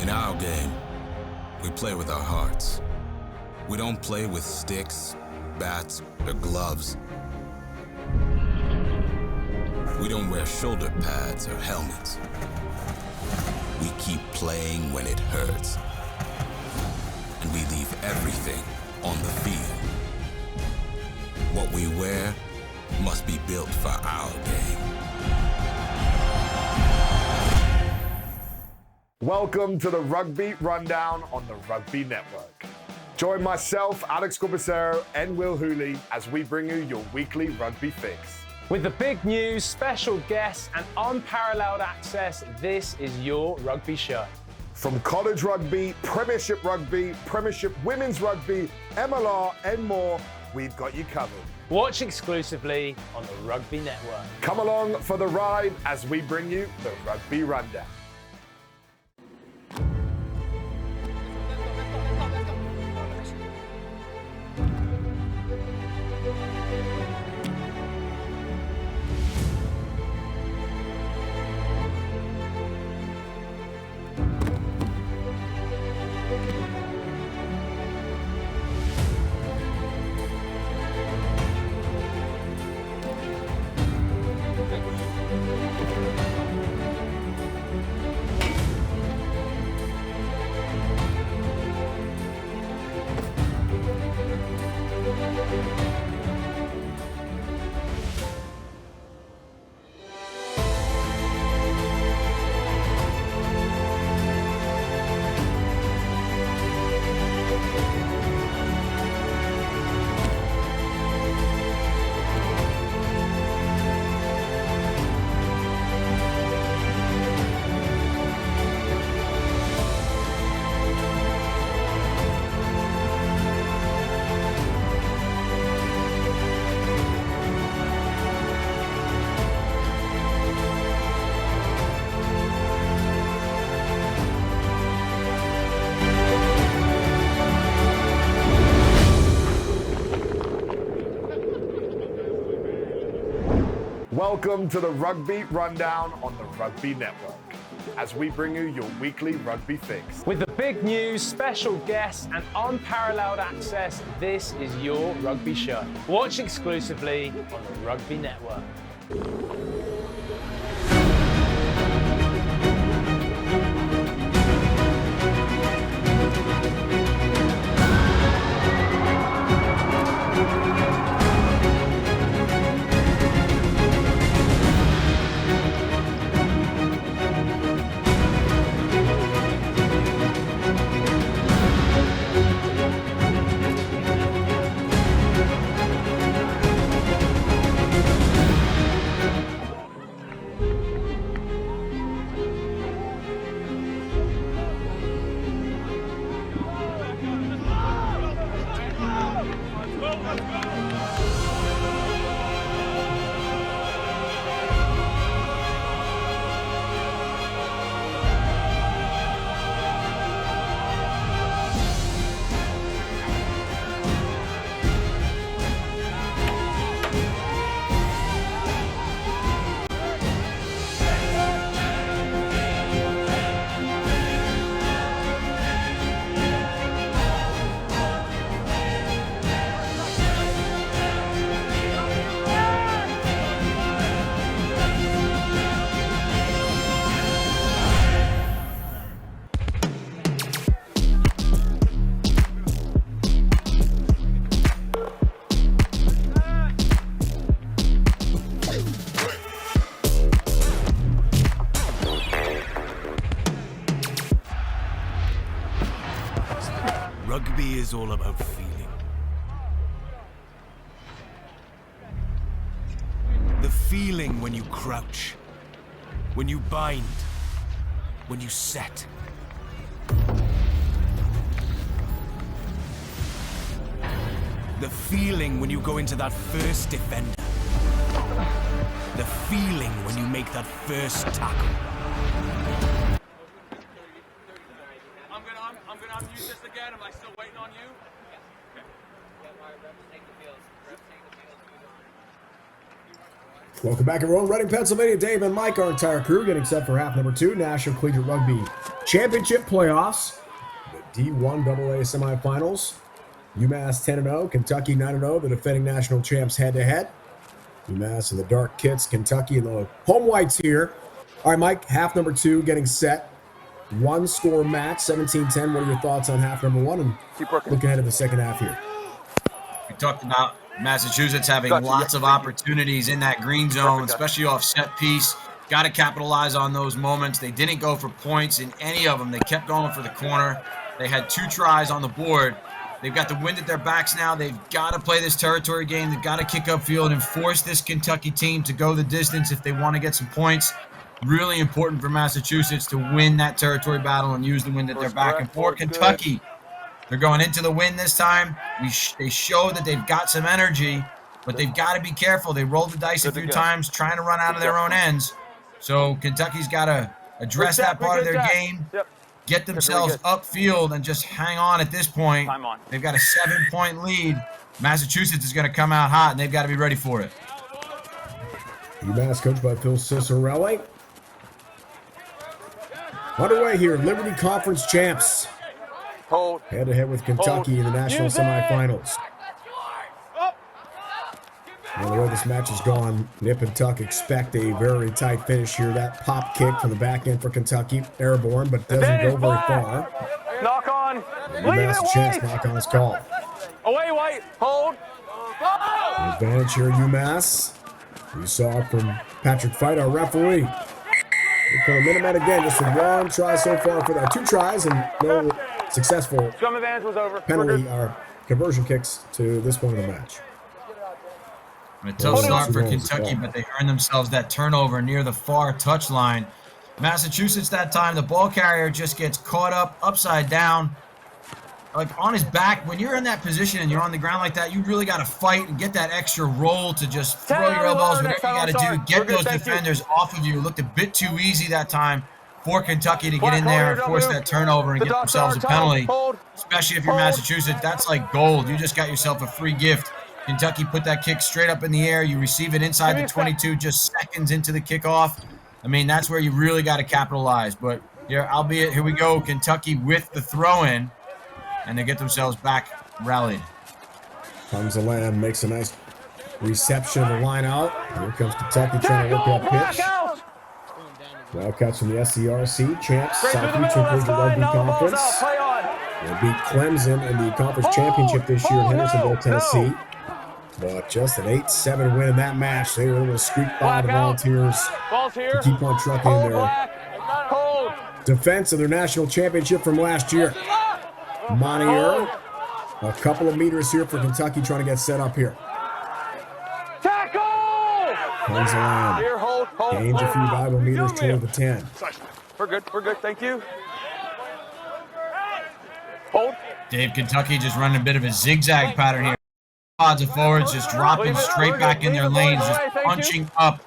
In our game, we play with our hearts. We don't play with sticks, bats, or gloves. We don't wear shoulder pads or helmets. We keep playing when it hurts. And we leave everything on the field. What we wear must be built for our game. Welcome to the Rugby Rundown on the Rugby Network. Join myself, Alex Corbacero, and Will Hooley as we bring you your weekly rugby fix. With the big news, special guests, and unparalleled access, this is your rugby show. From college rugby, premiership women's rugby, MLR, and more, we've got you covered. Watch exclusively on the Rugby Network. Come along for the ride as we bring you the Rugby Rundown. Welcome to the Rugby Rundown on the Rugby Network, as we bring you your weekly rugby fix. With the big news, special guests, and unparalleled access, this is your rugby show. Watch exclusively on the Rugby Network. Rugby is all about feeling. The feeling when you crouch, when you bind, when you set. The feeling when you go into that first defender. The feeling when you make that first tackle. I'm gonna unmute this again. Am I still waiting on you? Welcome back, everyone. Reading, Pennsylvania. Dave and Mike, our entire crew, getting set for half number 2, National Collegiate Rugby Championship playoffs. The D1 AA semifinals. UMass 10-0, Kentucky 9-0, the defending national champs head-to-head. UMass in the dark kits, Kentucky in the home whites here. All right, Mike, half number 2 getting set. One score match, 17-10. What are your thoughts on half number 1 and looking ahead to the second half here? We talked about Massachusetts having lots of opportunities in that green zone, especially off set piece. Got to capitalize on those moments. They didn't go for points in any of them. They kept going for the corner. They had 2 tries on the board. They've got the wind at their backs now. They've got to play this territory game. They've got to kick upfield and force this Kentucky team to go the distance if they want to get some points. Really important for Massachusetts to win that territory battle and use the wind at their back. And for Kentucky, they're going into the wind this time. They show that they've got some energy, but they've got to be careful. They rolled the dice a few times trying to run out of their own ends. So Kentucky's got to address that part of their game, get themselves upfield, and just hang on at this point. They've got a 7-point lead. Massachusetts is going to come out hot, and they've got to be ready for it. UMass coached by Phil Cicerelli. Underway here, Liberty Conference champs. Head-to-head with Kentucky in the national semifinals. Now, the way this match has gone, Nip and Tuck expect a very tight finish here. That pop kick from the back end for Kentucky, airborne, but doesn't go very far. Knock on. UMass chance knock on his call. Away, White. Hold. Advantage here, UMass. We saw from Patrick Fight, our referee. We put a Minutemen again, just with one try so far for that. 2 tries and no successful Scrum advantage was over. penalty or conversion kicks to this point of the match. A tough start for Kentucky, but they earned themselves that turnover near the far touchline. Massachusetts that time, the ball carrier just gets caught up upside down, like on his back. When you're in that position and you're on the ground like that, you really got to fight and get that extra roll to just throw your elbows, whatever you got to do, get those defenders off of you. It looked a bit too easy that time for Kentucky to get in there and force that turnover and get themselves a penalty, especially if you're Massachusetts. That's like gold. You just got yourself a free gift. Kentucky put that kick straight up in the air. You receive it inside the 22 just seconds into the kickoff. I mean, that's where you really got to capitalize. But here, albeit, here we go. Kentucky with the throw-in, and they get themselves back rallied. Punzalan makes a nice reception of the line out. Here comes Kentucky trying to work that pitch. Wildcats from the SCRC, champs, Southeastern Collegiate Rugby Conference. They beat Clemson in the conference championship this year in Hendersonville, Tennessee. But just an 8-7 win in that match. They were able to squeak by the Volunteers to keep on trucking their defense of their national championship from last year. Monier, a couple of meters here for Kentucky trying to get set up here. Punzalan gains a few valuable meters toward the 10. We're good, thank you. Dave, Kentucky just running a bit of a zigzag pattern here. Pods of forwards just dropping straight back in their lanes, just punching up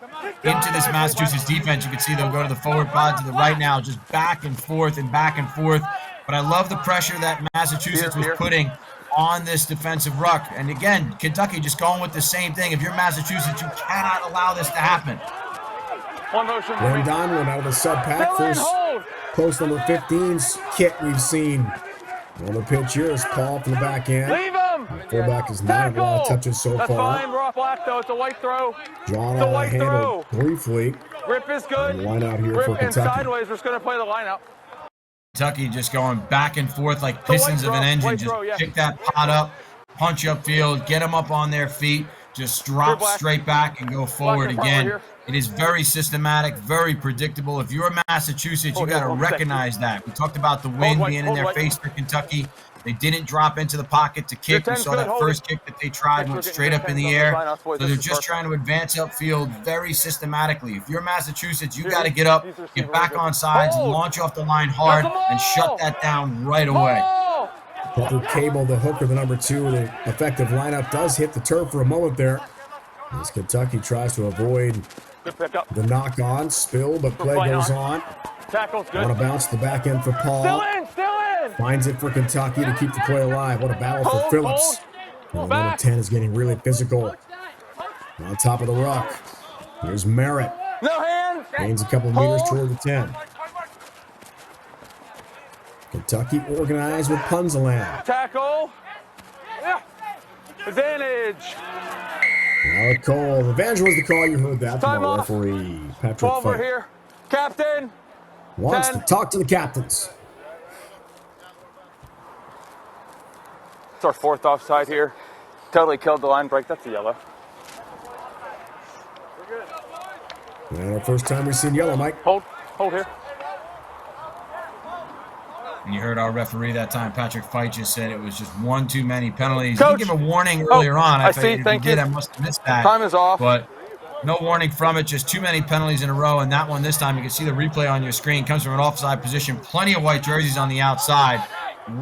into this Massachusetts defense. You can see they'll go to the forward pod to the right now, just back and forth and back and forth. But I love the pressure that Massachusetts was putting on this defensive ruck. And again, Kentucky just going with the same thing. If you're Massachusetts, you cannot allow this to happen. Glenn Donlin out of the sub pack. First post number 15's kit we've seen. On the pitch here is Paul from the back end. Leave him! The fullback has not had a lot of touches so That's far. fine. We're off black though. It's a white throw. John on the handle briefly. Rip is good. Line out here Rip for and Kentucky. sideways. We're just going to play the line out. Kentucky just going back and forth like pistons of an engine. Just pick that pot up, punch upfield, get them up on their feet, just drop straight back and go forward again. It is very systematic, very predictable. If you're Massachusetts, you got to recognize that. We talked about the wind being in their face for Kentucky. They didn't drop into the pocket to kick. We saw that first kick that they tried went straight up in the air. So they're just trying to advance upfield very systematically. If you're Massachusetts, you got to get up, get back on sides, launch off the line hard, and shut that down right away. Butler Cable, the hooker, the number 2, the effective lineup does hit the turf for a moment there. As Kentucky tries to avoid the knock-on, spill, but play goes on. Tackle's good. Want to bounce the back end for Paul. Still in. Finds it for Kentucky to keep the play alive. What a battle for Phillips. And number 10 is getting really physical. On top of the ruck. Here's Merritt. No hands. Gains a couple meters toward the 10. Kentucky organized with Punzalan. Tackle. Yeah. Advantage. Alec Cole. Advantage was the call. You heard that from our referee, Patrick 12 Fight. right here. Captain. Wants 10. to talk to the captains. It's our 4th offside here. Totally killed the line break. That's a yellow. And our first time we've seen yellow, Mike. Hold here. And you heard our referee that time, Patrick Fight, just said it was just one too many penalties. Coach. He did give a warning earlier on. I I see. figured if Thank he did, you. I must have missed that. Time is off. But no warning from it. Just too many penalties in a row. And that one this time, you can see the replay on your screen, comes from an offside position. Plenty of white jerseys on the outside.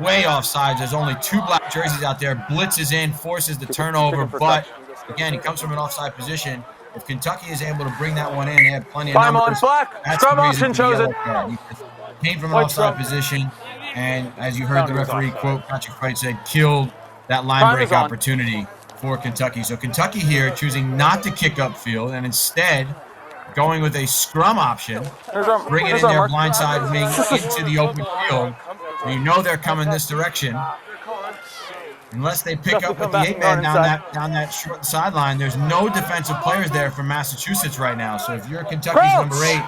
Way offside. There's only 2 black jerseys out there. Blitzes in, forces the turnover. But, again, he comes from an offside position. If Kentucky is able to bring that one in, they have plenty of Time numbers. on, black. That's Scrum the reason option for the yellow chosen. card. He just came from an White offside scrum. position. And as you heard the referee quote, Patrick Fight said, killed that line Time break is on. opportunity for Kentucky. So Kentucky here choosing not to kick upfield and instead going with a scrum option, bringing in their blindside wing into the open field. So you know they're coming this direction. Unless they pick up with the 8-man down that short sideline, there's no defensive players there from Massachusetts right now. So if you're Kentucky's number 8,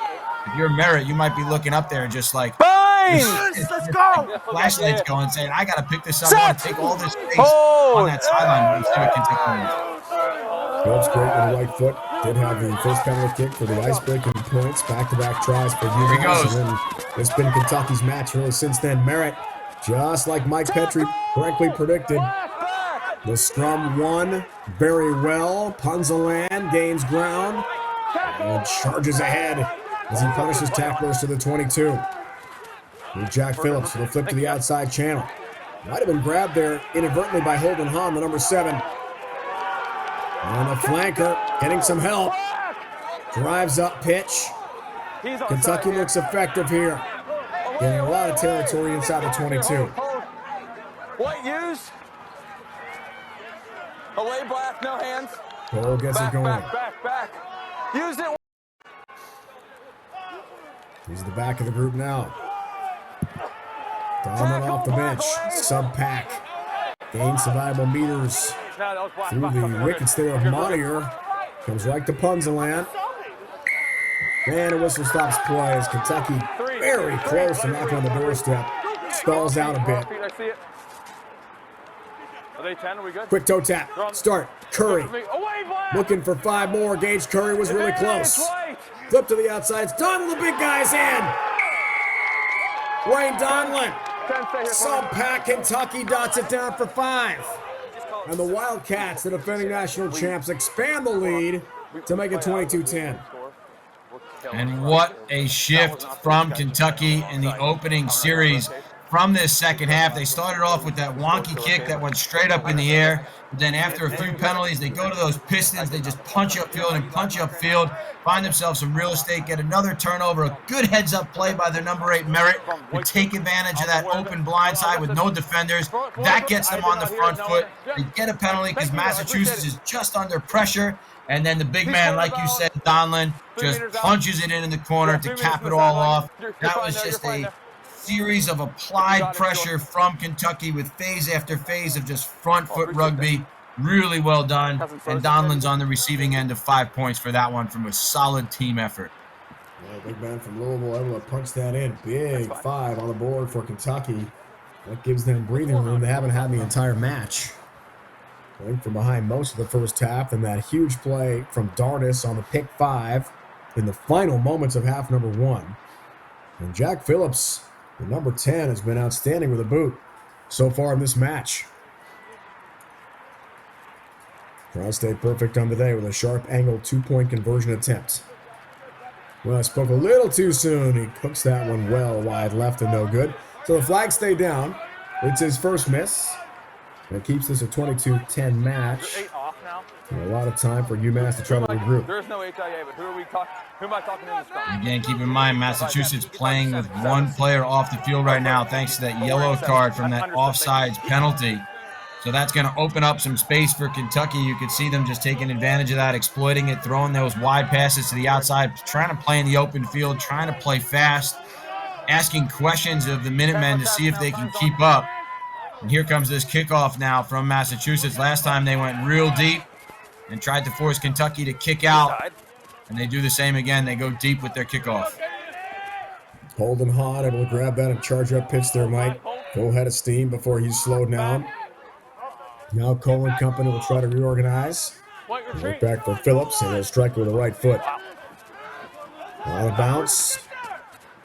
if you're Merritt, you might be looking up there and just like, let's go. Flashlights going, saying, I got to pick this up. I want to take all this space on that sideline. Let's see what Kentucky does. Phillips great with the right foot. Did have the first penalty kick for the ice-breaking points. Back-to-back tries for UMass. And then it's been Kentucky's match really since then. Merritt, just like Mike Petrie correctly predicted, the scrum won very well. Punzalan gains ground and charges ahead as he punishes tacklers to the 22. With Jack Phillips, it'll flip to the outside channel. Might have been grabbed there inadvertently by Holden Hahn, the number 7. And the flanker getting some help. Drives up pitch. Kentucky looks effective here. Getting a lot of territory inside the 22. What use? Away black, no hands. Cole gets it going. Back. Use it. He's the back of the group now. Diamond off the bench. Sub-pack. Gains survival meters through the wickets there of Montier. Comes right to Punzalan. And a whistle stops play as Kentucky very close to knocking on the doorstep. Stalls out a bit. Are they 10? Are we good? Quick toe tap. Start. Curry. Looking for 5 more. Gage Curry was really close. Flip to the outside. It's Donlin, the big guy's in. Wayne Donlin. Sub-pack. Kentucky dots it down for 5. And the Wildcats, the defending national champs, expand the lead to make it 22-10. And what a shift from Kentucky in the opening series. From this second half, they started off with that wonky kick that went straight up in the air. But then after a few penalties, they go to those Pistons. They just punch upfield, find themselves some real estate, get another turnover. A good heads-up play by their number 8, Merritt, to take advantage of that open blind side with no defenders. That gets them on the front foot. They get a penalty because Massachusetts is just under pressure. And then the big man, like you said, Donlin, just punches it in the corner to cap it all off. That was just a series of applied pressure from Kentucky with phase after phase of just front foot rugby. Really well done. And Donlin's on the receiving end of 5 points for that one from a solid team effort. Yeah, big man from Louisville able to punch that in. Big 5 on the board for Kentucky. That gives them breathing room they haven't had the entire match. Going from behind most of the first half, and that huge play from Dardis on the pick 5 in the final moments of half number 1. And Jack Phillips, the number 10, has been outstanding with a boot so far in this match. Try stayed perfect on today with a sharp angle 2-point conversion attempt. Well, I spoke a little too soon. He cooks that one well wide left and no good. So the flags stay down. It's his first miss. That keeps this a 22-10 match. And a lot of time for UMass to try to regroup. There's no HIA, but who am I talking to in the scrum? Again, keep in mind, Massachusetts playing with 1 player off the field right now thanks to that yellow card from that offsides penalty. So that's going to open up some space for Kentucky. You could see them just taking advantage of that, exploiting it, throwing those wide passes to the outside, trying to play in the open field, trying to play fast, asking questions of the Minutemen to see if they can keep up. And here comes this kickoff now from Massachusetts. Last time they went real deep and tried to force Kentucky to kick out. And they do the same again. They go deep with their kickoff. Holden Hahn able to grab that and charge up pitch there, Mike. Go ahead of steam before he's slowed down. Now Cole and company will try to reorganize. Work back for Phillips, and he'll strike with the right foot. On a bounce.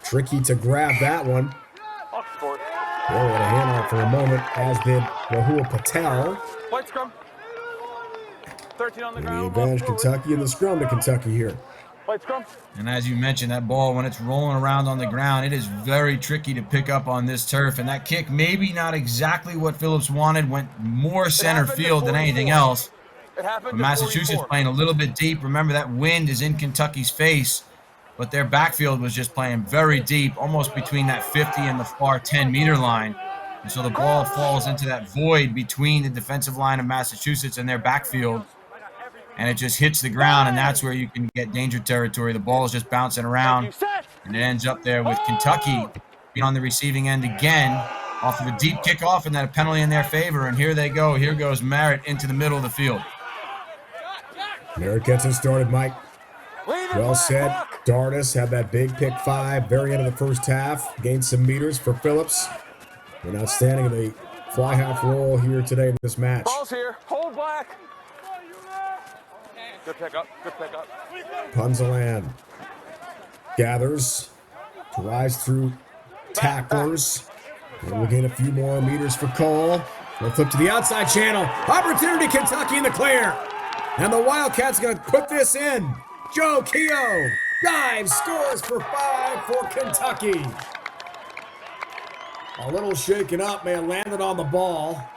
Tricky to grab that one. Bill had a handoff for a moment, as did Rahul Patel. White scrum. 13 on the And ground. the advantage Kentucky in the scrum to Kentucky here. White scrum. And as you mentioned, that ball, when it's rolling around on the ground, it is very tricky to pick up on this turf. And that kick, maybe not exactly what Phillips wanted, went more center field than anything else. But Massachusetts playing a little bit deep. Remember, that wind is in Kentucky's face, but their backfield was just playing very deep, almost between that 50 and the far 10-meter line. And so the ball falls into that void between the defensive line of Massachusetts and their backfield. And it just hits the ground, and that's where you can get danger territory. The ball is just bouncing around, and it ends up there with Kentucky being on the receiving end again off of a deep kickoff and then a penalty in their favor. And here they go. Here goes Merritt into the middle of the field. Merritt gets it started, Mike. Well said. Dardis had that big pick 5, very end of the first half. Gained some meters for Phillips. And outstanding in the fly half roll here today in this match. Ball's here. Hold black. Good pickup. Good pickup. Punzalan gathers, drives through tacklers, and we'll gain a few more meters for Cole. We'll flip to the outside channel. Opportunity, Kentucky in the clear. And the Wildcats going to put this in. Joe Keogh dives, scores for 5 for Kentucky. A little shaken up, man, landed on the ball.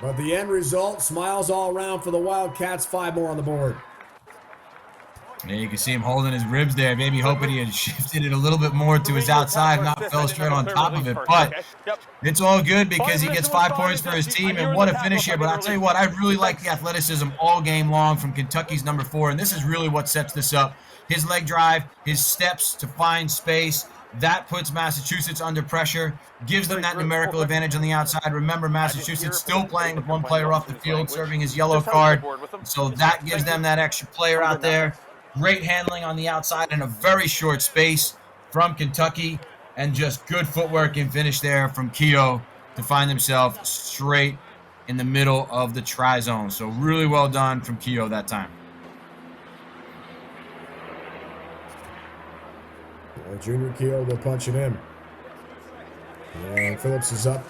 But the end result, smiles all around for the Wildcats. 5 more on the board. Yeah, you can see him holding his ribs there, maybe hoping he had shifted it a little bit more to his outside, not fell straight on top of it. But it's all good because he gets 5 points for his team, and what a finish here. But I'll tell you what, I really like the athleticism all game long from Kentucky's number 4, and this is really what sets this up. His leg drive, his steps to find space, that puts Massachusetts under pressure, gives them that numerical advantage on the outside. Remember, Massachusetts still playing with 1 player off the field, serving his yellow card. So that gives them that extra player out there. Great handling on the outside in a very short space from Kentucky, and just good footwork and finish there from Keogh to find himself straight in the middle of the try zone. So really well done from Keogh that time. Junior Keogh will punch it in. And Phillips is up.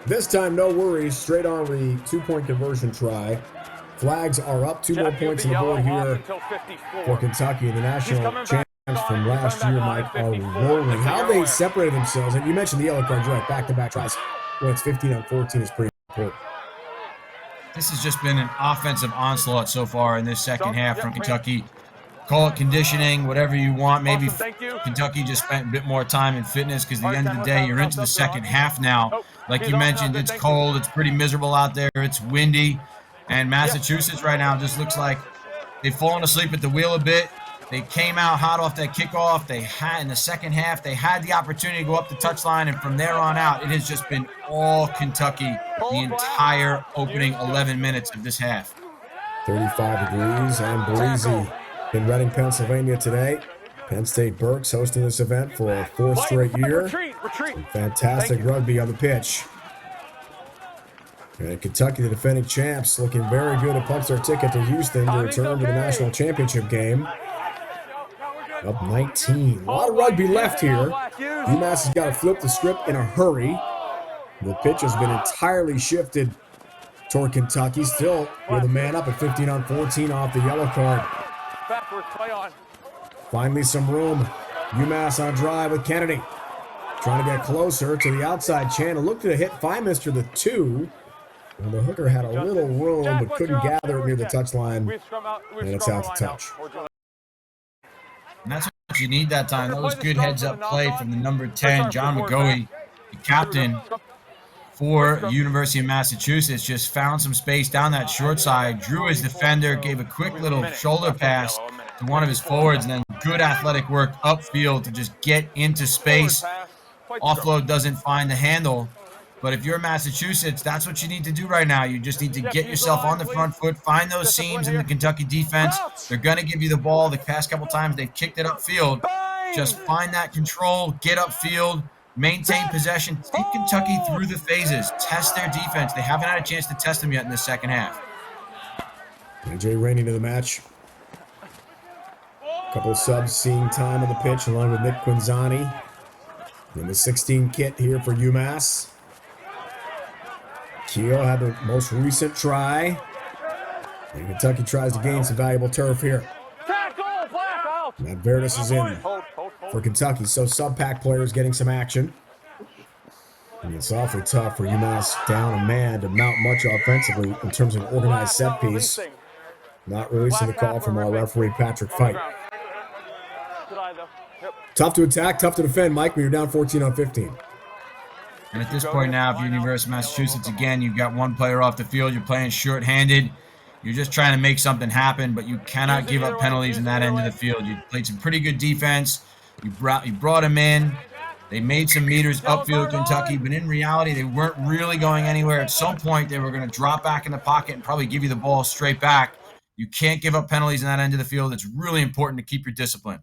This time, no worries. Straight on the 2-point conversion try. Flags are up. 2 more points on the board here for Kentucky. The national champs from last year, Mike, are rolling. How they separated themselves. And you mentioned the yellow card, right? Back-to-back tries. When it's 15-on-14 is pretty important. This has just been an offensive onslaught so far in this second half from Kentucky. Call it conditioning, whatever you want. Maybe Kentucky just spent a bit more time in fitness because at the end of the day, you're into the second half now. Like you mentioned, it's cold. It's pretty miserable out there. It's windy. And Massachusetts right now just looks like they've fallen asleep at the wheel a bit. They came out hot off that kickoff. They had, in the second half, they had the opportunity to go up the touchline. And from there on out, it has just been all Kentucky the entire opening 11 minutes of this half. 35 degrees and breezy in Reading, Pennsylvania today. Penn State Berks hosting this event for a 4th straight year. Some fantastic rugby on the pitch. And Kentucky, the defending champs, looking very good to punch their ticket to Houston to return to the national championship game. Up 19. A lot of rugby left here. UMass has got to flip the script in a hurry. The pitch has been entirely shifted toward Kentucky. Still with a man up at 15-on-14 off the yellow card. Finally some room. UMass on a drive with Kennedy. Trying to get closer to the outside channel. Looked to hit Feimeister the 2. And the hooker had a little room but couldn't gather it near the touchline. And it's out to touch. And that's what you need that time. That was good heads-up play from the number 10, John McGoey, the captain for University of Massachusetts. Just found some space down that short side, drew his defender, gave a quick little shoulder pass to one of his forwards, and then good athletic work upfield to just get into space. Offload doesn't find the handle. But if you're Massachusetts, that's what you need to do right now. You just need to get yourself on the front foot, find those seams in the Kentucky defense. They're going to give you the ball. The past couple times they've kicked it upfield. Just find that control, get upfield, maintain possession, take Kentucky through the phases, test their defense. They haven't had a chance to test them yet in the second half. AJ Rainey to the match. A couple of subs seeing time on the pitch along with Nick Quinzani. In the 16 kit here for UMass. Keel had the most recent try. And Kentucky tries to gain some valuable turf here. Matt Verdes is in for Kentucky, so sub-pack players getting some action. And it's awfully tough for UMass down a man to mount much offensively in terms of organized set piece. Not releasing the call from our referee, Patrick Fight. Tough to attack, tough to defend, Mike, when you're down 14 on 15. And at this point now, if you're University of Massachusetts, again, you've got one player off the field. You're playing short-handed. You're just trying to make something happen, but you cannot give up penalties in that end of the field. You played some pretty good defense. You brought them in. They made some meters upfield, Kentucky, but in reality, they weren't really going anywhere. At some point, they were going to drop back in the pocket and probably give you the ball straight back. You can't give up penalties in that end of the field. It's really important to keep your discipline.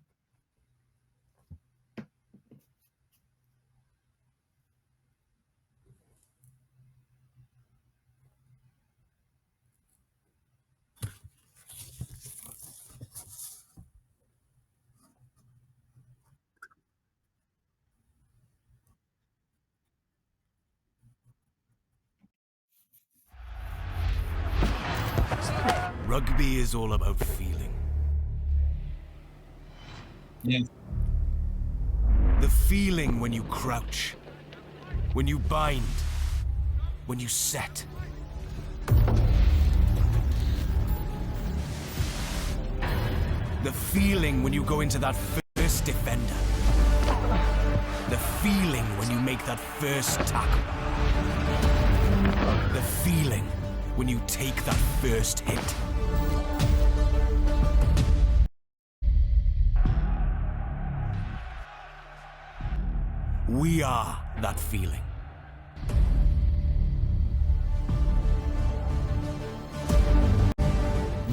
Rugby is all about feeling. Yeah. The feeling when you crouch, when you bind, when you set. The feeling when you go into that first defender. The feeling when you make that first tackle. The feeling when you take that first hit. We are that feeling.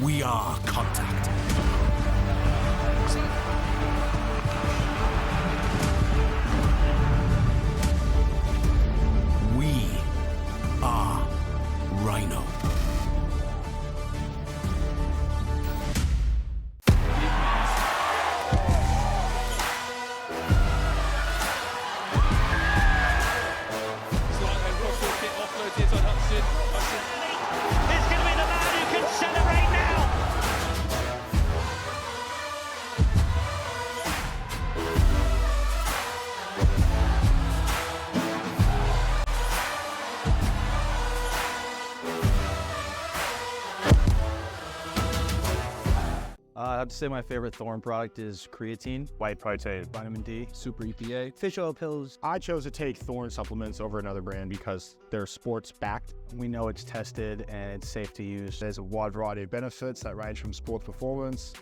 We are contact. We are Rhino. I have to say my favorite Thorn product is creatine, white protein, vitamin D, super EPA, fish oil pills. I chose to take Thorn supplements over another brand because they're sports backed. We know it's tested and it's safe to use. There's a wide variety of benefits that range from sports performance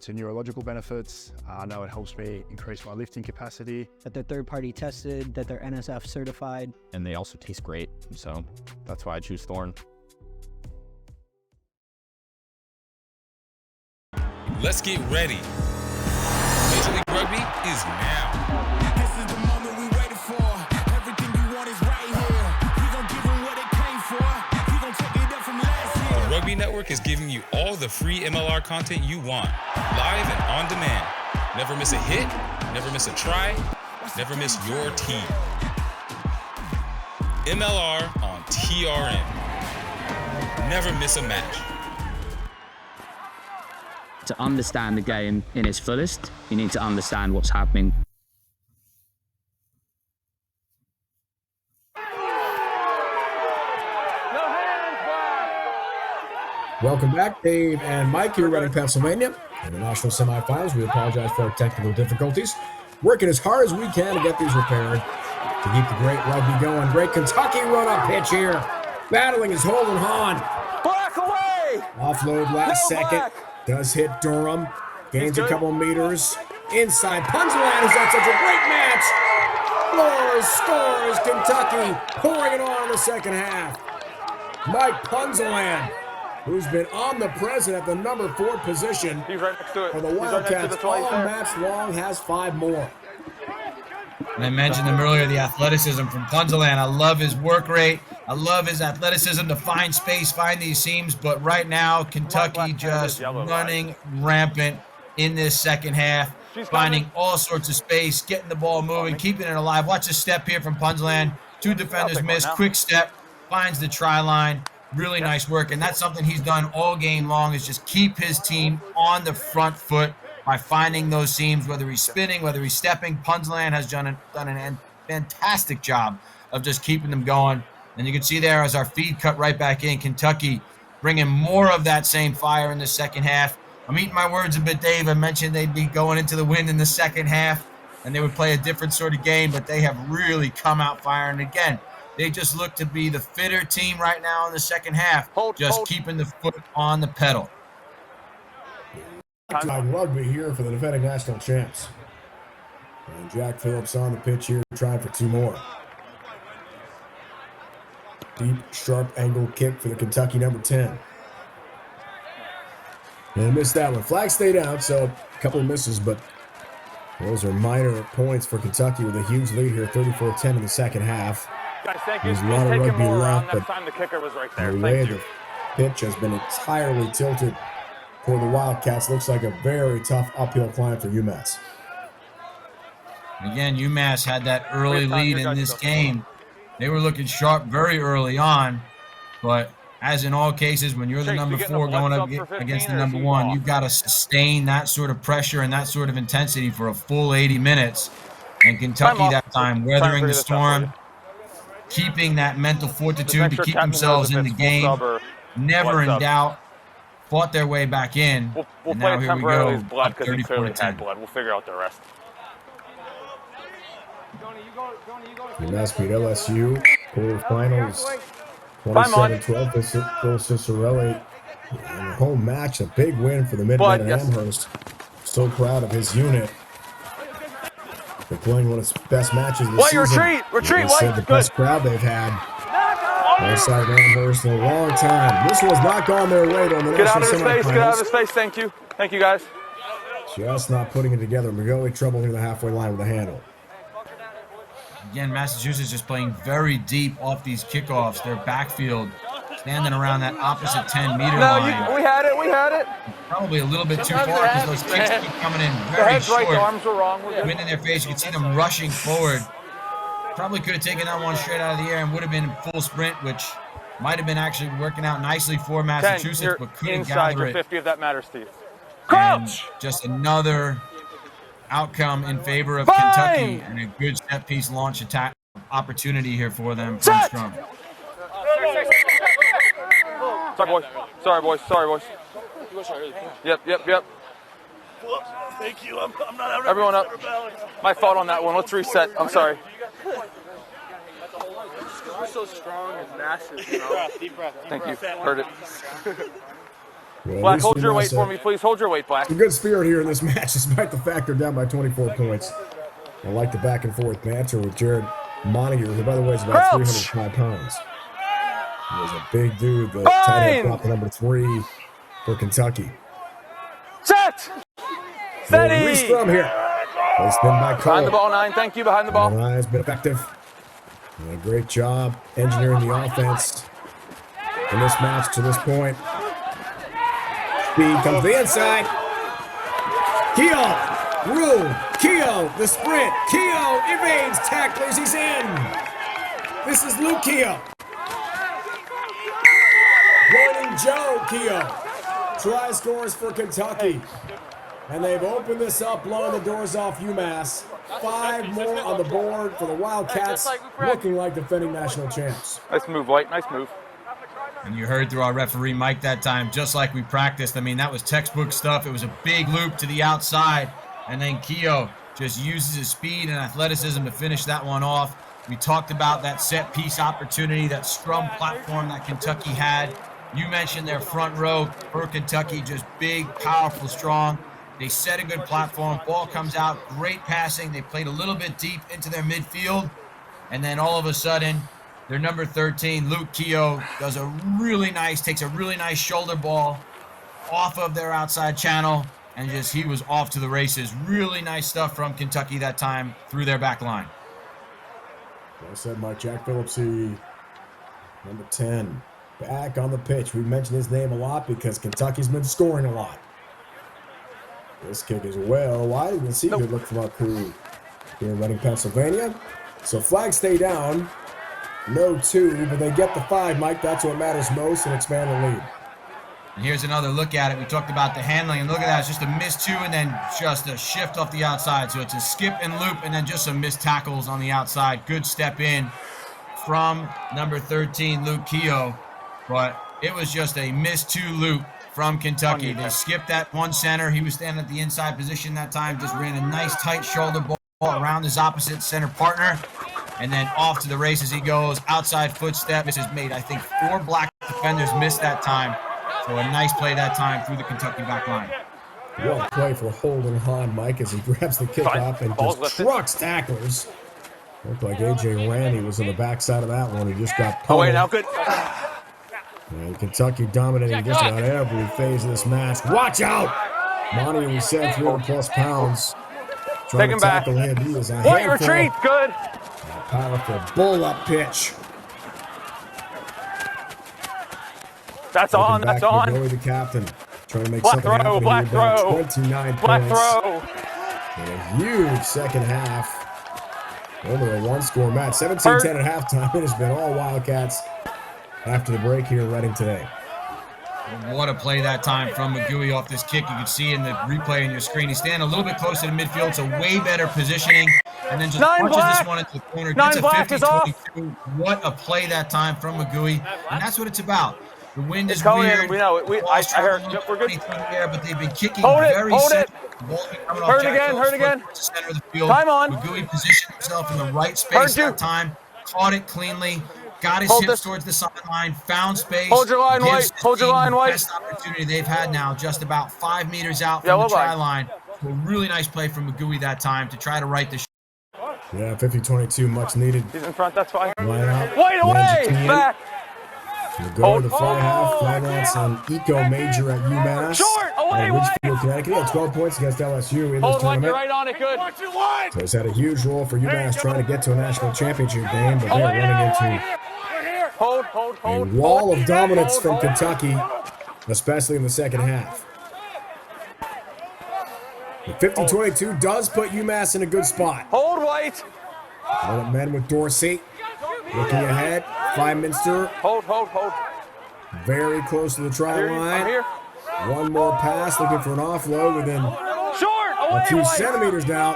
to neurological benefits. I know it helps me increase my lifting capacity. That they're third-party tested, that they're NSF certified. And they also taste great, so that's why I choose Thorn. Let's get ready. Major League Rugby is now. This is the moment we waited for. Everything you want is right here. We gon' give them what they came for. We gon' take it up from last year. The Rugby Network is giving you all the free MLR content you want, live and on demand. Never miss a hit, never miss a try, never miss your team. MLR on TRN. Never miss a match. To understand the game in its fullest, you need to understand what's happening. Welcome back, Dave and Mike here, Reading, Pennsylvania. In the national semifinals, we apologize for our technical difficulties. Working as hard as we can to get these repaired, to keep the great rugby going. Great Kentucky run-up pitch here. Battling is Holden Hahn. Black away! Offload last second. Black. Does hit Durham. Gains a couple meters. Inside. Punzalan has had such a great match. Scores. Kentucky pouring it on in the second half. Mike Punzalan, who's been omnipresent at the number 4 position He's right next to it. for the He's right next to Wildcats the 20 all there. match long, has 5 more. And I mentioned him earlier, the athleticism from Punzalan. I love his work rate. I love his athleticism to find space, find these seams. But right now, Kentucky just running rampant. in this second half, finding all sorts of space, getting the ball moving, keeping it alive. Watch a step here from Punzland. 2 defenders miss, quick step, finds the try line. Really nice work, and that's something he's done all game long, is just keep his team on the front foot by finding those seams, whether he's spinning, whether he's stepping. Punzland has done an fantastic job of just keeping them going. And you can see there as our feed cut right back in, Kentucky bringing more of that same fire in the second half. I'm eating my words a bit, Dave. I mentioned they'd be going into the wind in the second half, and they would play a different sort of game, but they have really come out firing. Again, they just look to be the fitter team right now in the second half, keeping the foot on the pedal. Rugby here for the defending national champs. And Jack Phillips on the pitch here, trying for 2 more. Deep, sharp angle kick for the Kentucky number 10. And missed that one. Flag stayed out, so a couple of misses, but those are minor points for Kentucky with a huge lead here, 34-10 in the second half. Guys, thank you. There's a lot of rugby left, but time the kicker was right there. the way the pitch has been entirely tilted for the Wildcats. Looks like a very tough uphill climb for UMass. Again, UMass had that early lead in this game. They were looking sharp very early on, but as in all cases, when you're the number 4 going up against the number 1, you've got to sustain that sort of pressure and that sort of intensity for a full 80 minutes. And Kentucky that time weathering the storm, keeping that mental fortitude to keep themselves in the game, never in doubt, fought their way back in. We'll and play now it here we temporarily go, as blood up because he clearly 34-10. had blood. We'll figure out the rest. UMass beat LSU, quarterfinals, 27-12 for Cicerelli. In the home match, a big win for the Midland and Amherst. So proud of his unit. They're playing one of its best matches this season. Retreat, They said the best crowd they've had outside Amherst in a long time. This was not gone their way on the Get out national of his face, semifinals. get out of his face, thank you. Thank you, guys. Just not putting it together. McGoey trouble near the halfway line with a handle. Again, Massachusetts just playing very deep off these kickoffs. Their backfield standing around that opposite 10-meter line. We had it. Probably a little bit too far because those kicks keep coming in very short. The arms were wrong. Wind in their face. You can see them rushing forward. Probably could have taken that one straight out of the air and would have been in full sprint, which might have been actually working out nicely for Massachusetts, but couldn't gather it. 50 if that matters to you. And just another outcome in favor of Kentucky and a good set piece launch attack opportunity here for them from scrum. Sorry, boys. Yep. Thank you. I'm not out of Everyone up. My fault on that one. Let's reset. I'm sorry. We're so strong and massive, you know. Deep breath. Thank you. Heard it. Well, Black, hold your weight for me, please. Hold your weight, Black. A good spirit here in this match, despite the fact they're down by 24 points. I like the back and forth banter with Jared Montague, who, by the way, is about 305 pounds. He was a big dude, the tight end prop number 3 for Kentucky. Set! Steady! Release from here. They spin by Cole. Behind the ball, 9. Thank you. Behind the ball. Has been effective. And a great job engineering the offense in this match to this point. Speed comes to the inside. Keogh, room. Keogh, the sprint. Keogh evades tacklers. He's in. This is Luke Keogh. Joining Joe Keogh. Try scores for Kentucky. And they've opened this up, blowing the doors off UMass. 5 more on the board for the Wildcats, looking like defending national champs. Nice move, White. Nice move. And you heard through our referee Mike that time, just like we practiced. I mean, that was textbook stuff. It was a big loop to the outside. And then Keogh just uses his speed and athleticism to finish that one off. We talked about that set piece opportunity, that scrum platform that Kentucky had. You mentioned their front row for Kentucky, just big, powerful, strong. They set a good platform. Ball comes out, great passing. They played a little bit deep into their midfield. And then all of a sudden, their number 13, Luke Keogh, takes a really nice shoulder ball off of their outside channel. And he was off to the races. Really nice stuff from Kentucky that time through their back line. Well said, Mike. Jack Phillips, number 10, back on the pitch. We mentioned his name a lot because Kentucky's been scoring a lot. This kick is well wide. You can see good look from our crew here in Reading, Pennsylvania. So flags stay down. No 2, but they get the 5, Mike. That's what matters most and expand the lead. And here's another look at it. We talked about the handling, and look at that. It's just a missed 2 and then just a shift off the outside. So it's a skip and loop and then just some missed tackles on the outside. Good step in from number 13, Luke Keogh. But it was just a missed 2 loop from Kentucky. They skipped that one center. He was standing at the inside position that time. Just ran a nice tight shoulder ball around his opposite center partner. And then off to the races he goes. Outside footstep. This has made, I think, 4 black defenders miss that time. So a nice play that time through the Kentucky back line. What a play for Holden Hahn, Mike, as he grabs the kickoff and just trucks tacklers. Looked like A.J. Randy was on the backside of that one. He just got pummeled. Oh, wait, now good. And Kentucky dominating just about every phase of this match. Watch out! Monty, we said, 300-plus pounds. Trying to tackle him. He is a handful. Point retreat, good. A powerful bull-up pitch. That's on, that's on. Go the captain. Trying to make Black something throw, happen. black throw. 29 Black points. throw. And a huge second half. Only a one-score match. 17-10 at halftime. It has been all Wildcats after the break here in Reading today. What a play that time from McGooey off this kick. You can see in the replay on your screen. He's standing a little bit closer to midfield. It's a way better positioning. And then just punches this one into the corner. Gets a 50-22. What a play that time from McGooey. And that's what it's about. The wind is weird. We know it. I heard. We're good. There, but they've been kicking hold very it. Hurt again. Center of the field. Time on. McGooey positioned himself in the right space that time. Caught it cleanly. Got his hips towards the sideline. Found space. Hold your line, White. Hold your line, White. Best opportunity they've had now. Just about 5 meters out from the try line. A really nice play from McGooey that time to try to right the. Yeah, 50-22, much needed. He's in front. That's fine. Line up. White away. Back. We'll go to the fly half. Finance and Eco major at UMass. Short. Away, Ridgefield, Connecticut. He had 12 points against LSU in this tournament. Right on it. Good. So it's had a huge role for UMass trying to get to a national championship game, but they're running into a wall of dominance from Kentucky, especially in the second half. The 50-22 does put UMass in a good spot. Hold, White. Men with Dorsey. Looking ahead. Feinminster. Hold. Very close to the try line. I'm here. One more pass, looking for an offload within a few centimeters now.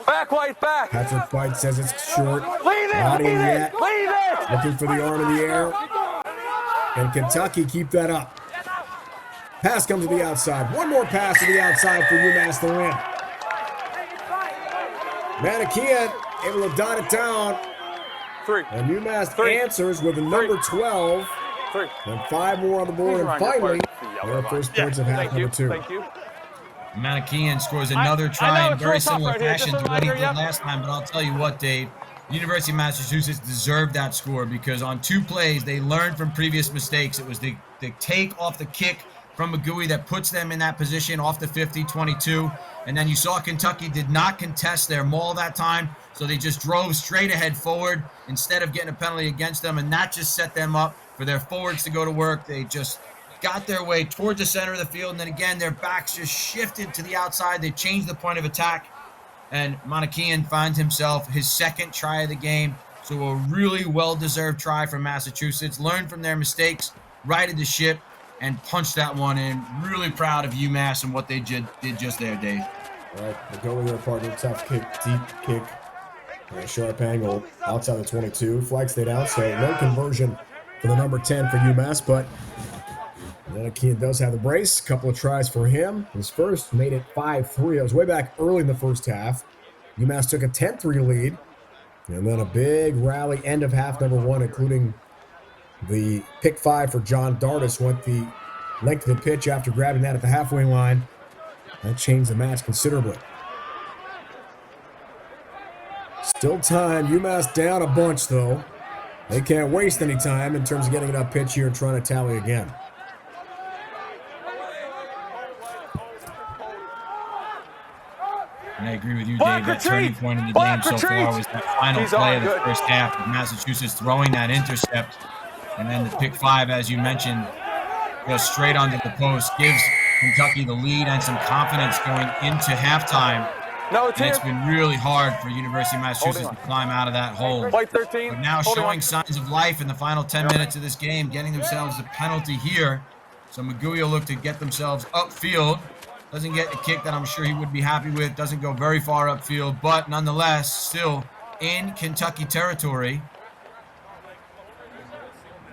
Back, White, back. Patrick White says it's short. Leave Not in it. yet. Leave it. Looking for the arm in the air. And Kentucky keep that up. Pass comes to the outside. One more pass to the outside for UMass to win. Manikian able to dot it down. 3. And UMass answers with a number 12. 3. And 5 more on the board. And finally, their first points of half number 2. Thank you. Manikian scores another try in very similar fashion to what he did last time. But I'll tell you what, Dave. University of Massachusetts deserved that score because on 2 plays, they learned from previous mistakes. It was the take off the kick from McGooey that puts them in that position off the 50-22. And then you saw Kentucky did not contest their maul that time, so they just drove straight ahead forward instead of getting a penalty against them, and that just set them up for their forwards to go to work. They just got their way towards the center of the field, and then again, their backs just shifted to the outside. They changed the point of attack, and Manikian finds himself his second try of the game. So a really well-deserved try from Massachusetts. Learned from their mistakes, righted the ship, and punched that one in. Really proud of UMass and what they did just there, Dave. All right, they go with their partner, tough kick, deep kick, sharp angle outside the 22. Flag stayed out, so no conversion for the number 10 for UMass, but Manikian does have the brace. A couple of tries for him. His first made it 5-3. It was way back early in the first half. UMass took a 10-3 lead, and then a big rally end of half number 1, including the pick 5 for John Dardis. Went the length of the pitch after grabbing that at the halfway line. That changed the match considerably. Still time. UMass down a bunch, though. They can't waste any time in terms of getting it up pitch here and trying to tally again. And I agree with you, Dave. That turning point in the game so far was that final play of the first half of Massachusetts throwing that intercept. And then the pick 5, as you mentioned, goes straight onto the post, gives Kentucky the lead and some confidence going into halftime. No, and it's been really hard for University of Massachusetts to climb out of that hole. White 13. But now showing signs of life in the final 10 minutes of this game, getting themselves a penalty here. So Magui will look to get themselves upfield. Doesn't get a kick that I'm sure he would be happy with. Doesn't go very far upfield, but nonetheless, still in Kentucky territory.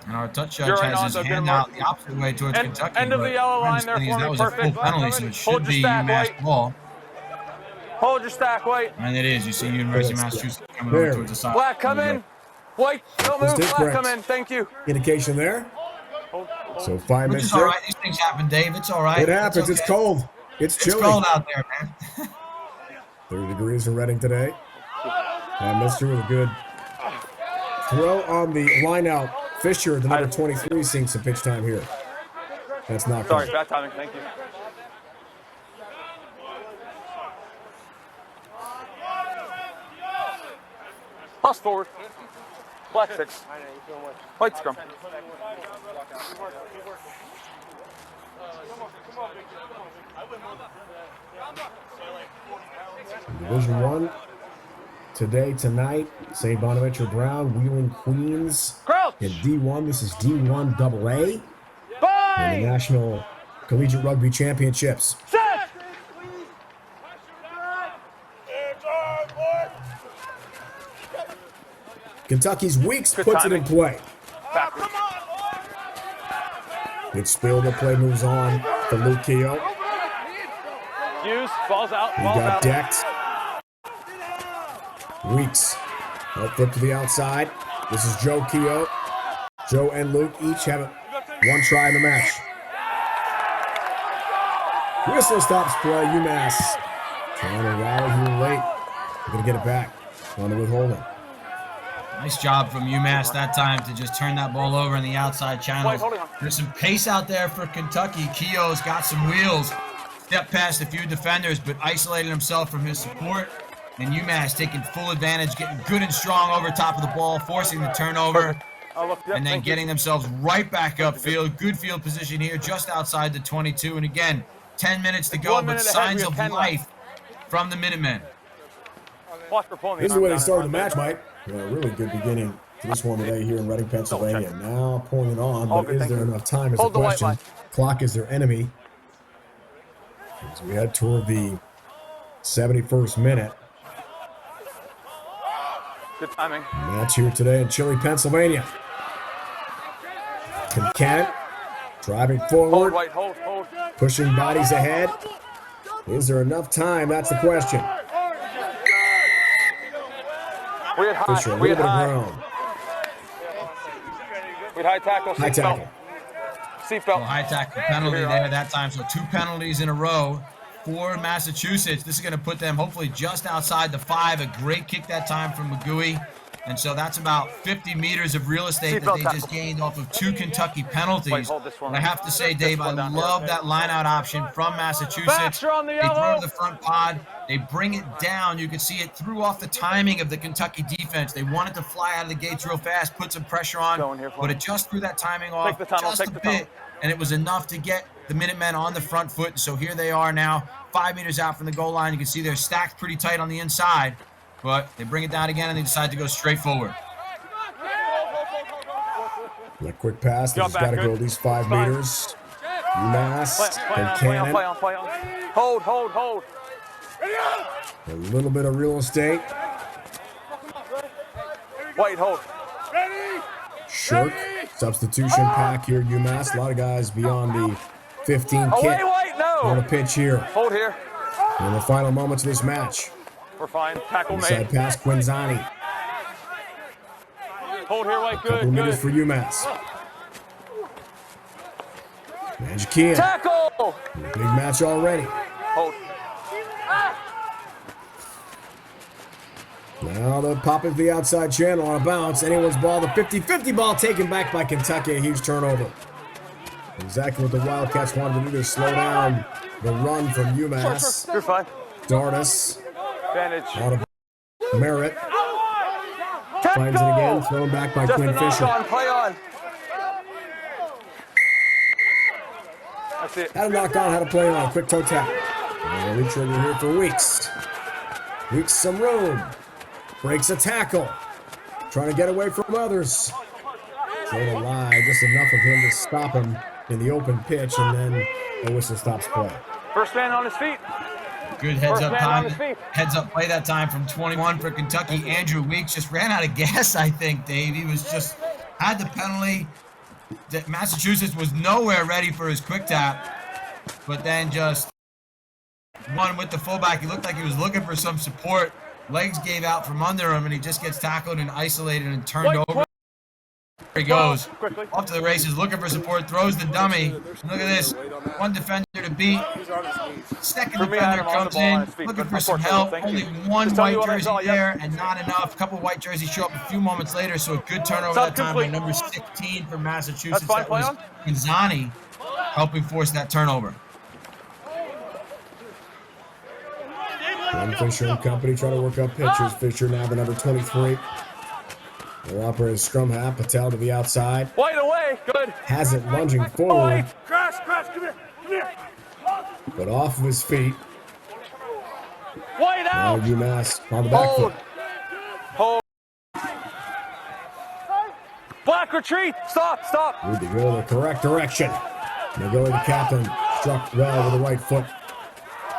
And our touch judge has his hand out the opposite way towards Kentucky. End of the yellow line there for me, that was perfect. a full penalty, so it should be UMass ball. Hold your stack, White. And it is. You see University of Massachusetts coming over towards the side. Black, come in. White, don't move. Black, come in. Thank you. Indication there. So 5 minutes. It's all right. These things happen, Dave. It's all right. It happens. Okay. It's cold. It's chilly. It's cold out there, man. 30 degrees in Reading today. Mister with a good throw on the line out. Fisher, the number 23, seeing some pitch time here. That's not Sorry, bad timing. Thank you. Pass forward. Black 6. White scrum. Division 1 today, tonight. St. Bonaventure Brown, Wheeling Queens. In D1, this is D1 AA. In the National Collegiate Rugby Championships. Kentucky's Weeks puts it in play. Good spill, the play moves on for Luke Keogh. Hughes falls out. He got decked. Weeks. Out flip to the outside. This is Joe Keogh. Joe and Luke each have one try in the match. Whistle stops play. UMass trying to rally here late. They're going to get it back on the withholding. Nice job from UMass that time to just turn that ball over in the outside channels. There's some pace out there for Kentucky. Keogh's got some wheels. Stepped past a few defenders, but isolated himself from his support. And UMass taking full advantage, getting good and strong over top of the ball, forcing the turnover, and then getting themselves right back upfield. Good field position here, just outside the 22. And again, 10 minutes to go, but signs of life from the Minutemen. This is the way they started the match, Mike. Yeah, a really good beginning to this one today here in Reading, Pennsylvania. Now pulling it on, but is there enough time is the question. Clock is their enemy. As we head toward the 71st minute. Good timing. Match here today in Chile, Pennsylvania. Concat driving forward. Hold, White, hold. Pushing bodies ahead. Is there enough time? That's the question. We had high. Fisher, a little bit of ground. We had high tackle. High tackle. Seatbelt. Well, high tackle penalty there that time. So 2 penalties in a row for Massachusetts. This is going to put them hopefully just outside the 5. A great kick that time from Magui. And so that's about 50 meters of real estate that they just gained off of 2 Kentucky penalties. And I have to say, Dave, I love that line-out option from Massachusetts. They throw to the front pod. They bring it down. You can see it threw off the timing of the Kentucky defense. They wanted to fly out of the gates real fast, put some pressure on, but it just threw that timing off just a bit, and it was enough to get the Minutemen on the front foot. So here they are now, 5 meters out from the goal line. You can see they're stacked pretty tight on the inside. But they bring it down again, and they decide to go straight forward. That quick pass, they've got to go at least 5 meters. UMass and Cannon. Hold. A little bit of real estate. White, hold. Shirk, substitution pack here at UMass. A lot of guys beyond the 15 kit on the pitch here. Hold here. In the final moments of this match. We're fine. Tackle made. Inside pass, Quinzani. Hold here, White. A couple of meters for UMass. Magic Tackle! Big match already. Hold. Now they'll pop it to the outside channel on a bounce. Anyone's ball. The 50-50 ball taken back by Kentucky. A huge turnover. Exactly what the Wildcats wanted to do to slow down the run from UMass. You're fine. Darnus. Advantage. Out of Merritt. Finds it again. Thrown back by Quinn Fisher. Play on. That's it. Had a knockdown, had a play on a quick toe tap. And we trigger here for Weeks. Weeks some room. Breaks a tackle. Trying to get away from others. Trying to lie, just enough of him to stop him in the open pitch, and then the whistle stops play. First man on his feet. Good heads-up time. Heads-up play that time from 21 for Kentucky. Andrew Weeks just ran out of gas, I think, Dave. He was just had the penalty. Massachusetts was nowhere ready for his quick tap, but then just one with the fullback. He looked like he was looking for some support. Legs gave out from under him, and he just gets tackled and isolated and turned over. There he goes. Off to the races, looking for support, throws the dummy. Look at this. One defender to beat. Second defender comes in, looking for some help. Only one white jersey there and not enough. A couple white jerseys show up a few moments later, so a good turnover that time by number 16 for Massachusetts. That was Gonzani helping force that turnover. Fisher and company trying to work up pitchers. Fisher now the number 23. They'll operate a scrum half. Patel to the outside. White away. Good. Has it lunging forward. Crash, come here. Come here. But off of his feet. White out. Now UMass on the back foot. Hold. Black retreat. Stop. Need to go in the correct direction. They go to the captain. Struck well with the right foot.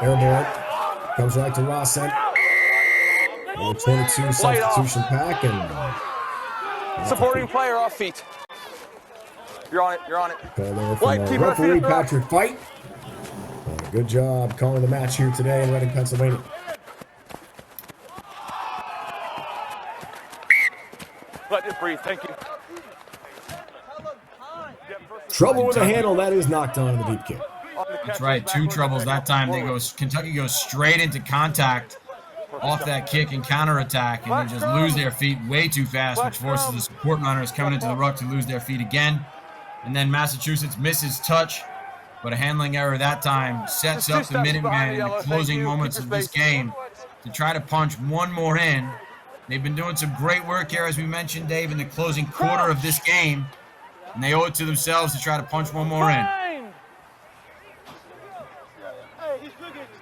Airborne. Comes right to Lawson. Number 22 substitution pack and supporting player off feet. You're on it. Called over from referee Patrick Fight. Good job calling the match here today in Reading, Pennsylvania. Let it breathe. Thank you. Trouble with the handle. That is knocked on in the deep kick. That's right. Two troubles that time. Kentucky goes straight into contact off that kick and counterattack, and they just lose their feet way too fast, which forces the support runners coming into the ruck to lose their feet again. And then Massachusetts misses touch, but a handling error that time sets up the Minutemen in the closing moments of this game to try to punch one more in. They've been doing some great work here, as we mentioned, Dave, in the closing quarter of this game, and they owe it to themselves to try to punch one more in.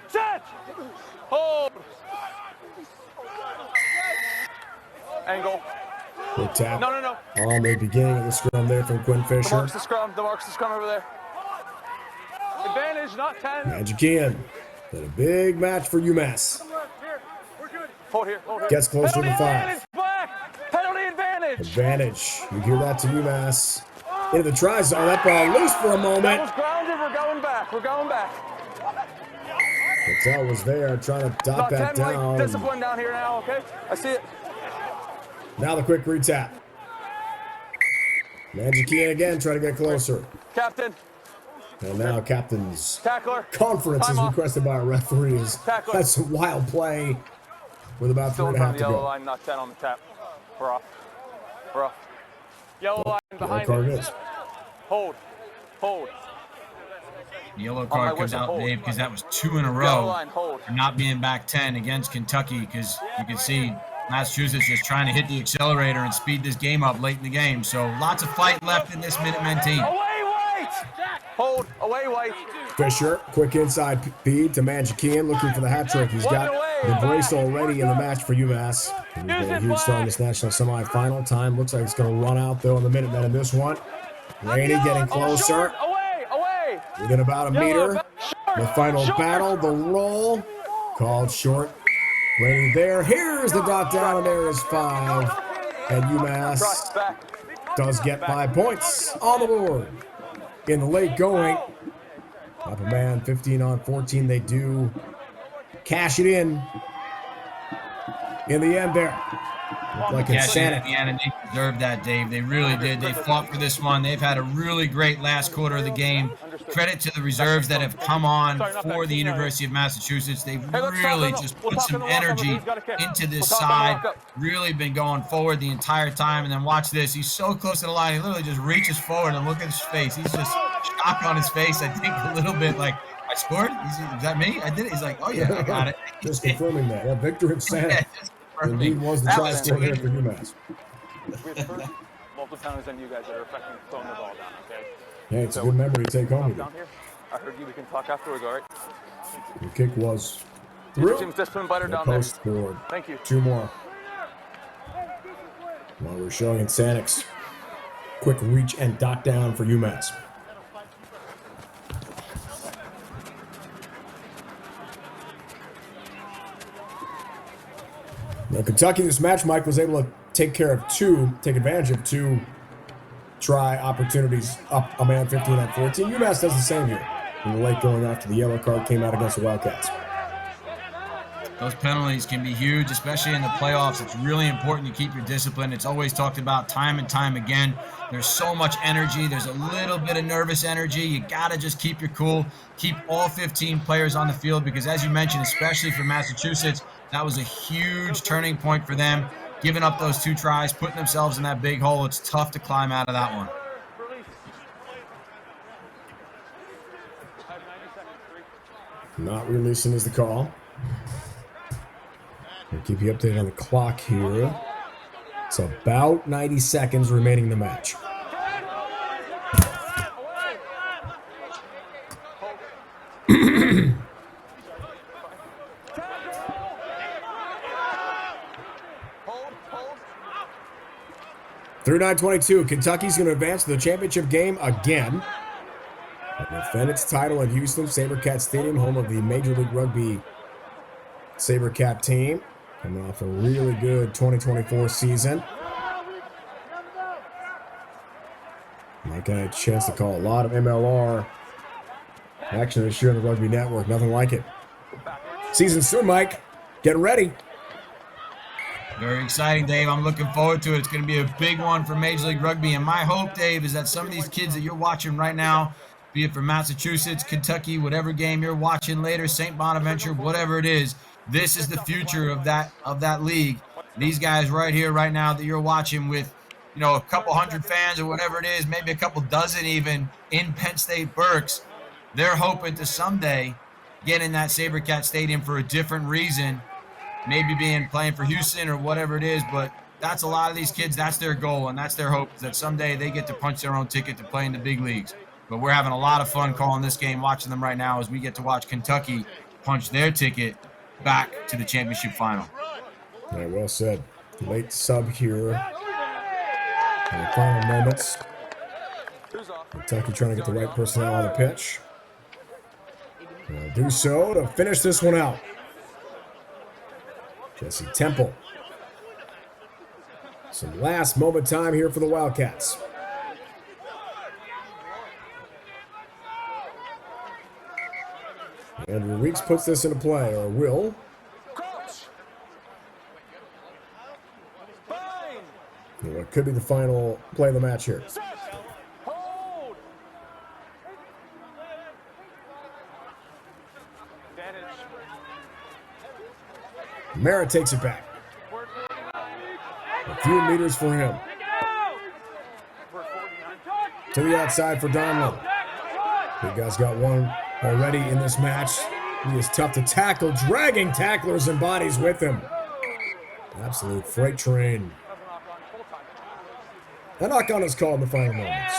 Set. Hold. Angle. Good tap. No. On the beginning of the scrum there from Quinn Fisher. The marks the scrum over there. Advantage, not 10. Magikian. Been a big match for UMass. Hold here. Gets closer to the 5. Penalty advantage. Advantage. You hear that to UMass. Into the try zone. That ball loose for a moment. That was grounded. We're going back. Patel was there trying to dot that down. Discipline down here now, okay? I see it. Now the quick retap. Magikian again trying to get closer. Captain. And now captain's Tackler. conference is requested by our referees. That's a wild play with about 3.5 to go. Yellow line, not 10 on the tap. We're off. Yellow line behind it. Hold. The yellow card comes out, Dave, because that was 2 in a row for not being back 10 against Kentucky, because you can see Massachusetts just trying to hit the accelerator and speed this game up late in the game. So lots of fight left in this Minutemen team. Away, White! Hold, away, White. Fisher, quick inside feed to Magikian, looking for the hat trick. He's got the brace already in the match for UMass. He's got a huge start in this national semifinal. Time looks like it's going to run out, though, in the Minutemen in this one. Rainey getting closer. Away! Within about a meter. The final battle, the roll. Called short. Rainey there. Here's the dot down, and there is 5. And UMass does get 5 points on the board. In the late going, Upper Man 15 on 14. They do cash it in the end there. Looked like insanity. And they deserved that, Dave. They really did. They fought for this one. They've had a really great last quarter of the game. Credit to the reserves that have come on for the University of Massachusetts. They've really just put some energy into this side. Really been going forward the entire time. And then watch this. He's so close to the line. He literally just reaches forward and look at his face. He's just shocked on his face. I think a little bit like, I scored? Is that me? I did it. He's like, oh yeah, I got it. Just confirming that. Yeah, Victor Insanity. Indeed was the try score there for UMass. We have multiple penalties on you guys that are affecting throwing the ball down, okay? Yeah, it's a good memory to take home with you. I heard you. We can talk afterwards, all right? The kick was Your through. team's discipline better The down there. post scored. Thank you. 2 more. Well, we're showing in Sanix. Quick reach and dot down for UMass. Now, Kentucky, this match, Mike was able to take advantage of 2 try opportunities up a man 15 on 14. UMass does the same here. In the late going after the yellow card came out against the Wildcats. Those penalties can be huge, especially in the playoffs. It's really important to keep your discipline. It's always talked about time and time again. There's so much energy. There's a little bit of nervous energy. You got to just keep your cool. Keep all 15 players on the field because, as you mentioned, especially for Massachusetts, that was a huge turning point for them. Giving up those 2 tries, putting themselves in that big hole. It's tough to climb out of that one. Not releasing is the call. We'll keep you updated on the clock here. It's about 90 seconds remaining in the match. Through 9:22, Kentucky's going to advance to the championship game again. And defend its title at Houston SaberCat Stadium, home of the Major League Rugby SaberCat team. Coming off a really good 2024 season. Mike had a chance to call a lot of MLR action this year on the Rugby Network. Nothing like it. Season soon, Mike. Get ready. Very exciting, Dave. I'm looking forward to it. It's going to be a big one for Major League Rugby. And my hope, Dave, is that some of these kids that you're watching right now, be it from Massachusetts, Kentucky, whatever game you're watching later, St. Bonaventure, whatever it is, this is the future of that league. These guys right here, right now that you're watching with, a couple hundred fans or whatever it is, maybe a couple dozen even in Penn State Berks, they're hoping to someday get in that SaberCat Stadium for a different reason, maybe playing for Houston or whatever it is, but that's a lot of these kids, that's their goal and that's their hope, is that someday they get to punch their own ticket to play in the big leagues. But we're having a lot of fun calling this game, watching them right now as we get to watch Kentucky punch their ticket back to the championship final. Yeah, well said. Late sub here. In the final moments. Kentucky trying to get the right personnel on the pitch. They'll do so to finish this one out. Jesse Temple. Some last moment time here for the Wildcats. Andrew Weeks puts this into play, or will. What could be the final play of the match here. Merritt takes it back. A few meters for him. To the outside for Donlin. Big guy's got one already in this match. He is tough to tackle, dragging tacklers and bodies with him. Absolute freight train. The knock-on is called in the final moments.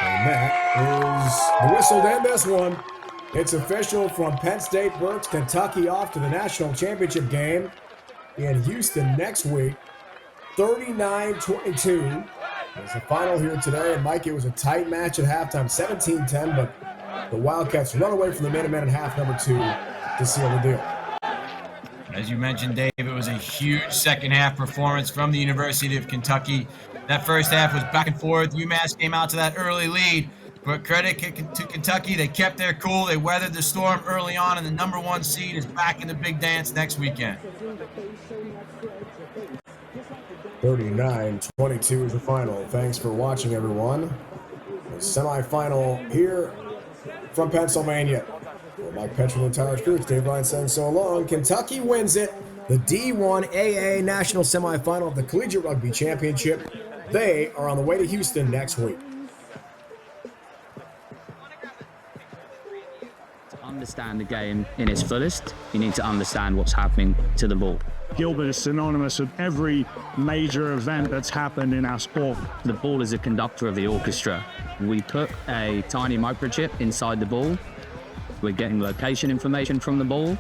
And that is the whistle to end this one. It's official from Penn State Berks, Kentucky, off to the national championship game in Houston next week. 39-22 is the final here today. And Mike, it was a tight match at halftime, 17-10, but the Wildcats run away from the Minutemen in half number 2 to seal the deal. As you mentioned, Dave, it was a huge second half performance from the University of Kentucky. That first half was back and forth. UMass came out to that early lead, but credit to Kentucky. They kept their cool. They weathered the storm early on, and the number 1 seed is back in the big dance next weekend. 39-22 is the final. Thanks for watching, everyone. The semifinal here from Pennsylvania. Well, Mike Petch and the entire crew, it's Dave Ryan saying so long. Kentucky wins it. The D1 AA National Semifinal of the Collegiate Rugby Championship. They are on the way to Houston next week. To understand the game in its fullest, you need to understand what's happening to the ball. Gilbert is synonymous with every major event that's happened in our sport. The ball is a conductor of the orchestra. We put a tiny microchip inside the ball. We're getting location information from the ball,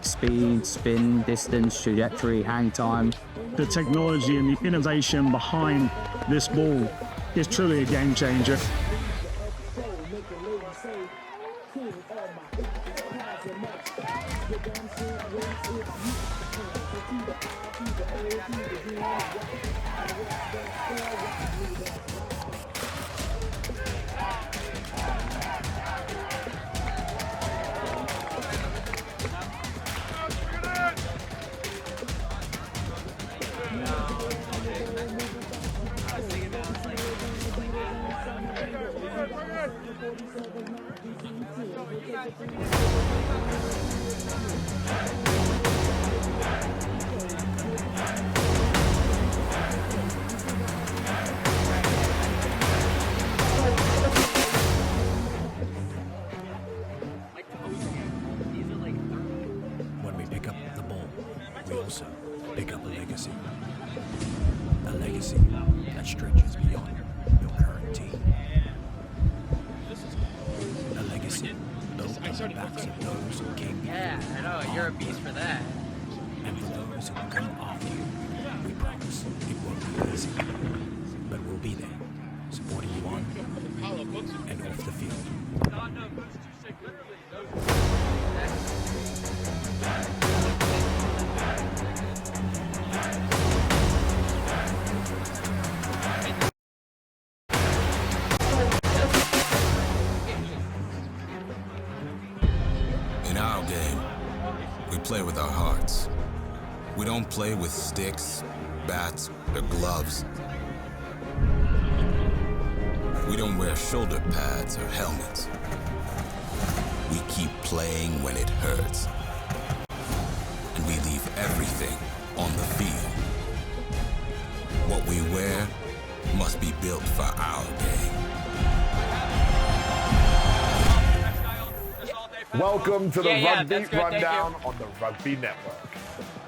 speed, spin, distance, trajectory, hang time. The technology and the innovation behind this ball is truly a game changer. When we pick up the ball, we also pick up a legacy. A legacy that stretches beyond your current team. A legacy built on the backs of those who came before. Yeah, I know, you're a beast for that. And for those who will come after you, we promise it won't be easy. But we'll be there, supporting you on and off the field. In our game, we play with our hearts. We don't play with sticks, bats, or gloves. We don't wear shoulder pads or helmets. We keep playing when it hurts. And we leave everything on the field. What we wear must be built for our game. Welcome to the Rugby that's good, thank Rundown on the Rugby Network.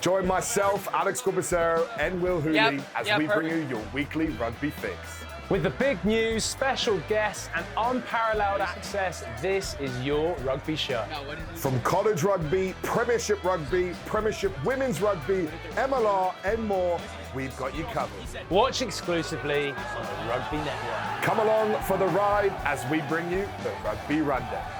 Join myself, Alex Corbicero, and Will Hooley as we bring you your weekly rugby fix. With the big news, special guests, and unparalleled access, this is your rugby show. From college rugby, Premiership Women's Rugby, MLR, and more, we've got you covered. Watch exclusively on the Rugby Network. Come along for the ride as we bring you the Rugby Rundown.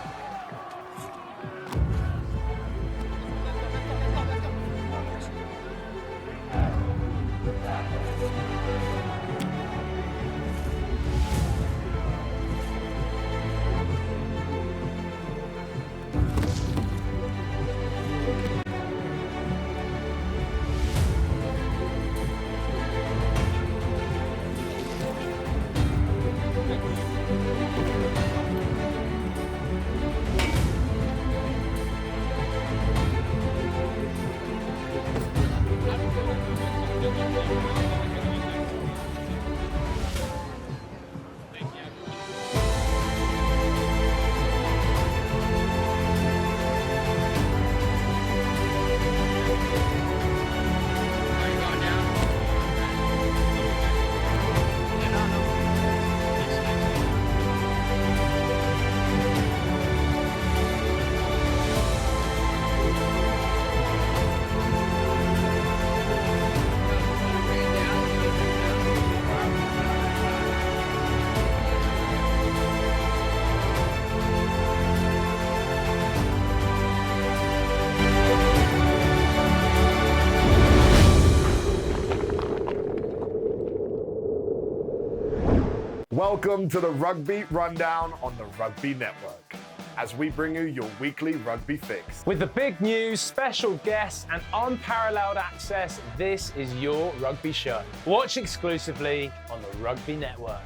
Welcome to the Rugby Rundown on the Rugby Network, as we bring you your weekly rugby fix. With the big news, special guests, and unparalleled access, this is your rugby show. Watch exclusively on the Rugby Network.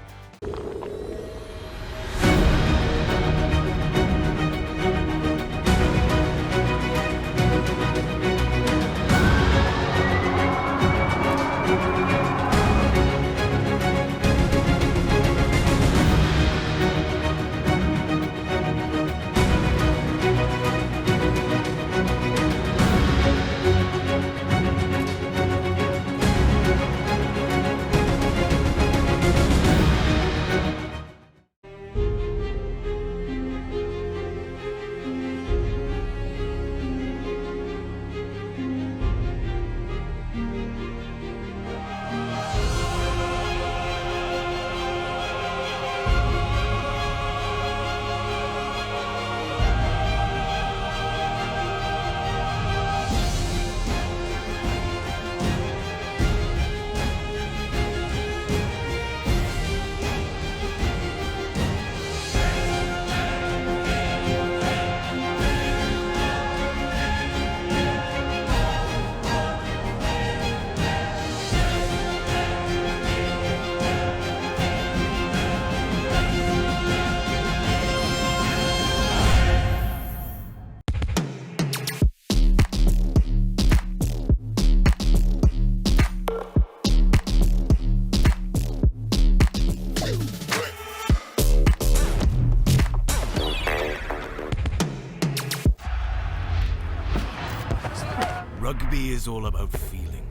Rugby is all about feeling.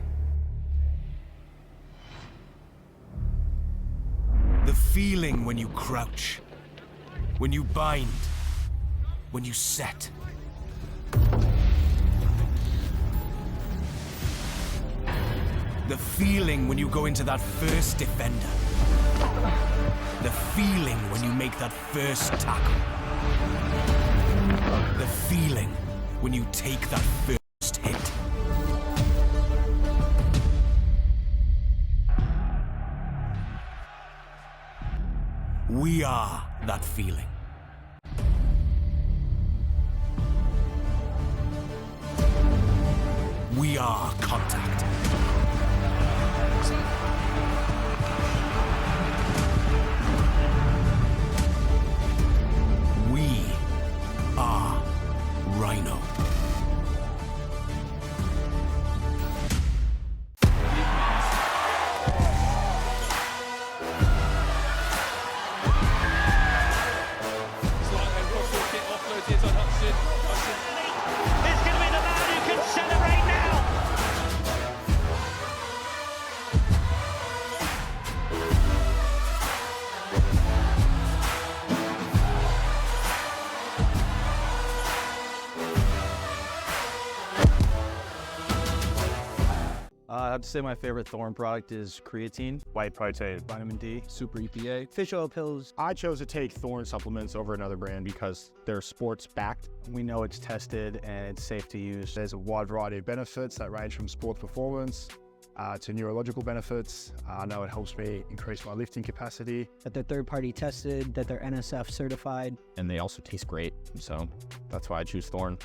The feeling when you crouch, when you bind, when you set. The feeling when you go into that first defender. The feeling when you make that first tackle. The feeling when you take that first hit. We are that feeling. We are contact. We are Rhino. It's going to be the man who can celebrate now. I have to say my favorite Thorn product is creatine, white protein, vitamin D, super EPA, fish oil pills. I chose to take Thorn supplements over another brand because they're sports backed. We know it's tested and it's safe to use. There's a wide variety of benefits that range from sports performance to neurological benefits. I know it helps me increase my lifting capacity. That they're third-party tested, that they're NSF certified. And they also taste great, so that's why I choose Thorn.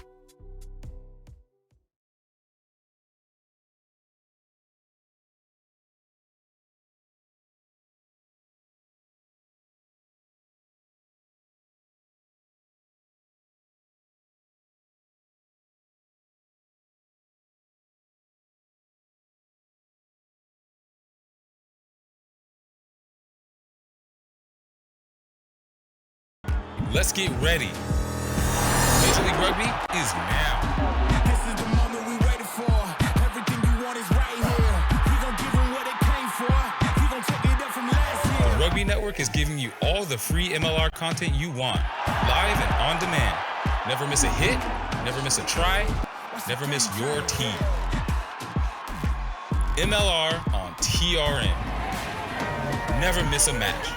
Let's get ready. Major League Rugby is now. This is the moment we waited for. Everything you want is right here. We gon' give them what they came for. We gon' take it up from last year. The Rugby Network is giving you all the free MLR content you want, live and on demand. Never miss a hit, never miss a try, never miss your team. MLR on TRN. Never miss a match.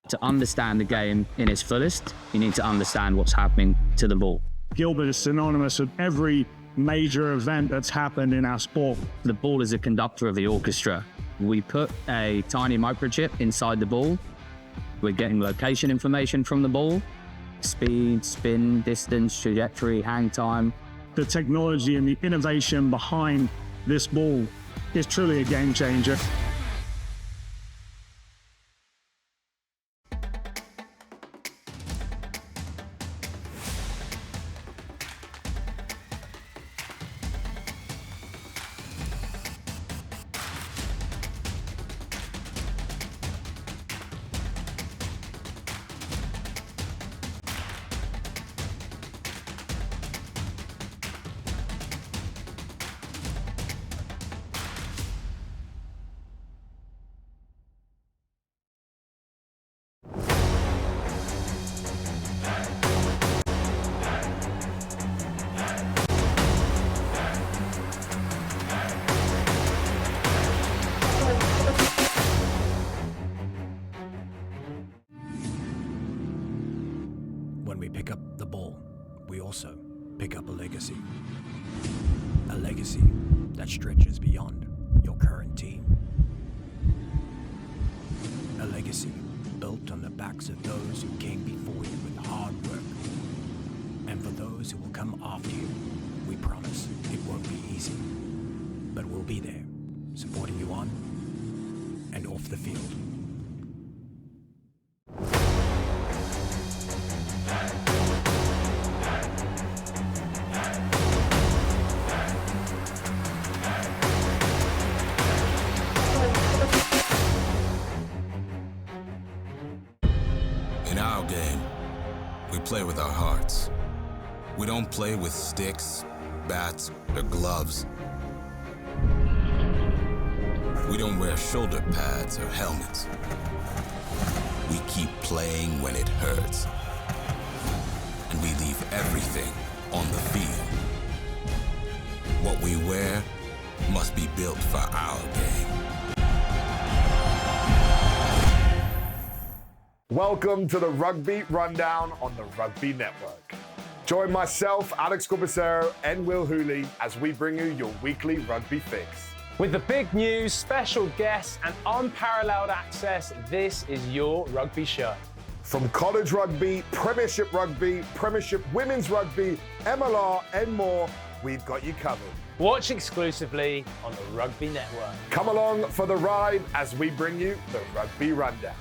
To understand the game in its fullest, you need to understand what's happening to the ball. Gilbert is synonymous with every major event that's happened in our sport. The ball is a conductor of the orchestra. We put a tiny microchip inside the ball. We're getting location information from the ball, speed, spin, distance, trajectory, hang time. The technology and the innovation behind this ball is truly a game changer. When we pick up the ball, we also pick up a legacy. A legacy that stretches beyond your current team. A legacy built on the backs of those who came before you with hard work. And for those who will come after you, we promise it won't be easy. But we'll be there, supporting you on and off the field. In our game, we play with our hearts. We don't play with sticks bats or gloves. We don't wear shoulder pads or helmets. We keep playing when it hurts. And we leave everything on the field. What we wear must be built for our game. Welcome to the Rugby Rundown on the Rugby Network. Join myself, Alex Corbacero, and Will Hooley as we bring you your weekly rugby fix. With the big news, special guests, and unparalleled access, this is your rugby show. From college rugby, Premiership Women's Rugby, MLR, and more, we've got you covered. Watch exclusively on the Rugby Network. Come along for the ride as we bring you the Rugby Rundown.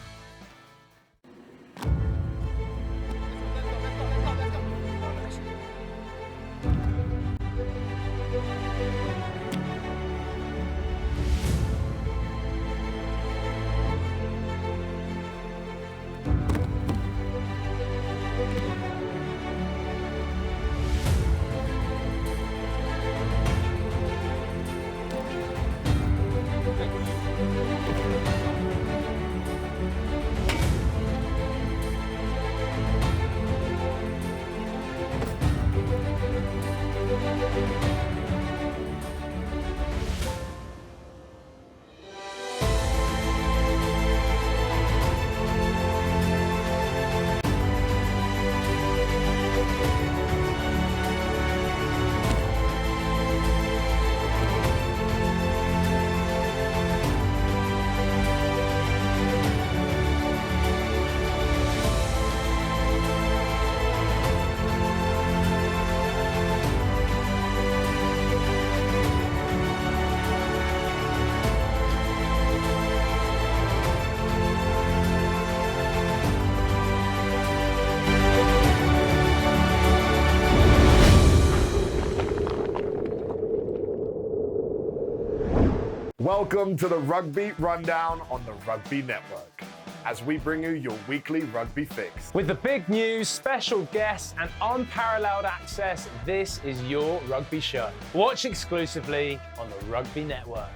Welcome to the Rugby Rundown on the Rugby Network as we bring you your weekly rugby fix. With the big news, special guests, and unparalleled access, this is your rugby show. Watch exclusively on the Rugby Network.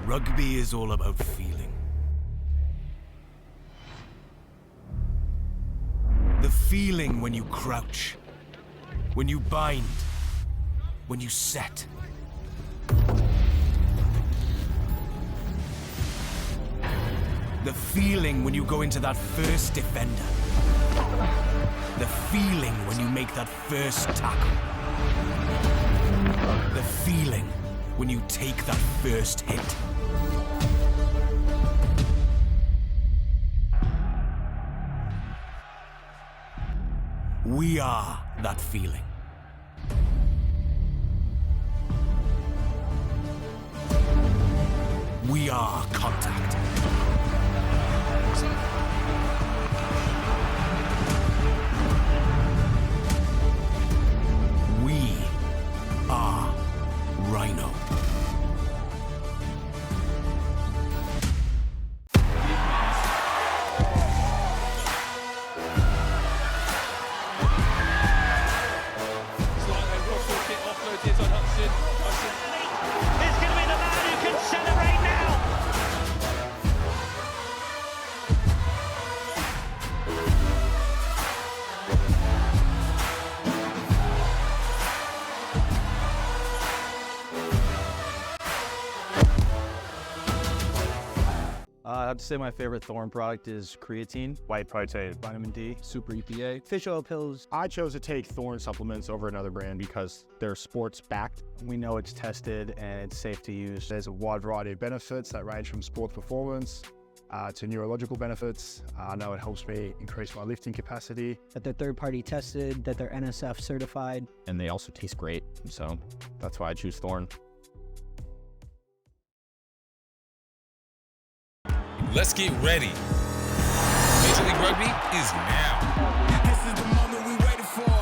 Rugby is all about feeling. The feeling when you crouch, when you bind, when you set. The feeling when you go into that first defender. The feeling when you make that first tackle. The feeling when you take that first hit. We are that feeling. We are contact. We are Rhino. Is going to be the man who can celebrate now. I have to say my favorite Thorne product is creatine, White protein. vitamin D, super EPA. Fish oil pills. I chose to take Thorne supplements over another brand because they're sports backed. We know it's tested and it's safe to use. There's a wide variety of benefits that range from sports performance to neurological benefits. I know it helps me increase my lifting capacity. That they're third-party tested, that they're NSF certified. And they also taste great, so that's why I choose Thorne. Let's get ready. Major League Rugby is now. This is the moment we waited for.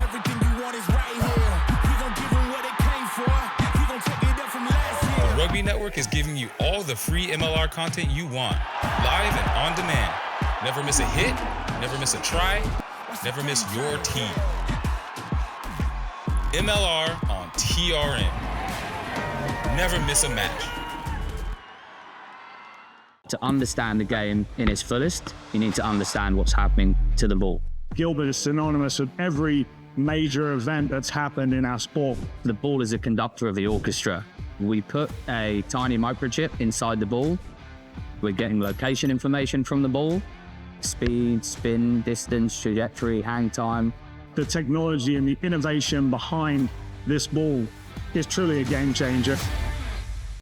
Everything you want is right here. We gon' give them what they came for. We gon' take it up from last year. The Rugby Network is giving you all the free MLR content you want, live and on demand. Never miss a hit, never miss a try, never miss your team. MLR on TRN. Never miss a match. To understand the game in its fullest, you need to understand what's happening to the ball. Gilbert is synonymous with every major event that's happened in our sport. The ball is a conductor of the orchestra. We put a tiny microchip inside the ball. We're getting location information from the ball, speed, spin, distance, trajectory, hang time. The technology and the innovation behind this ball is truly a game changer.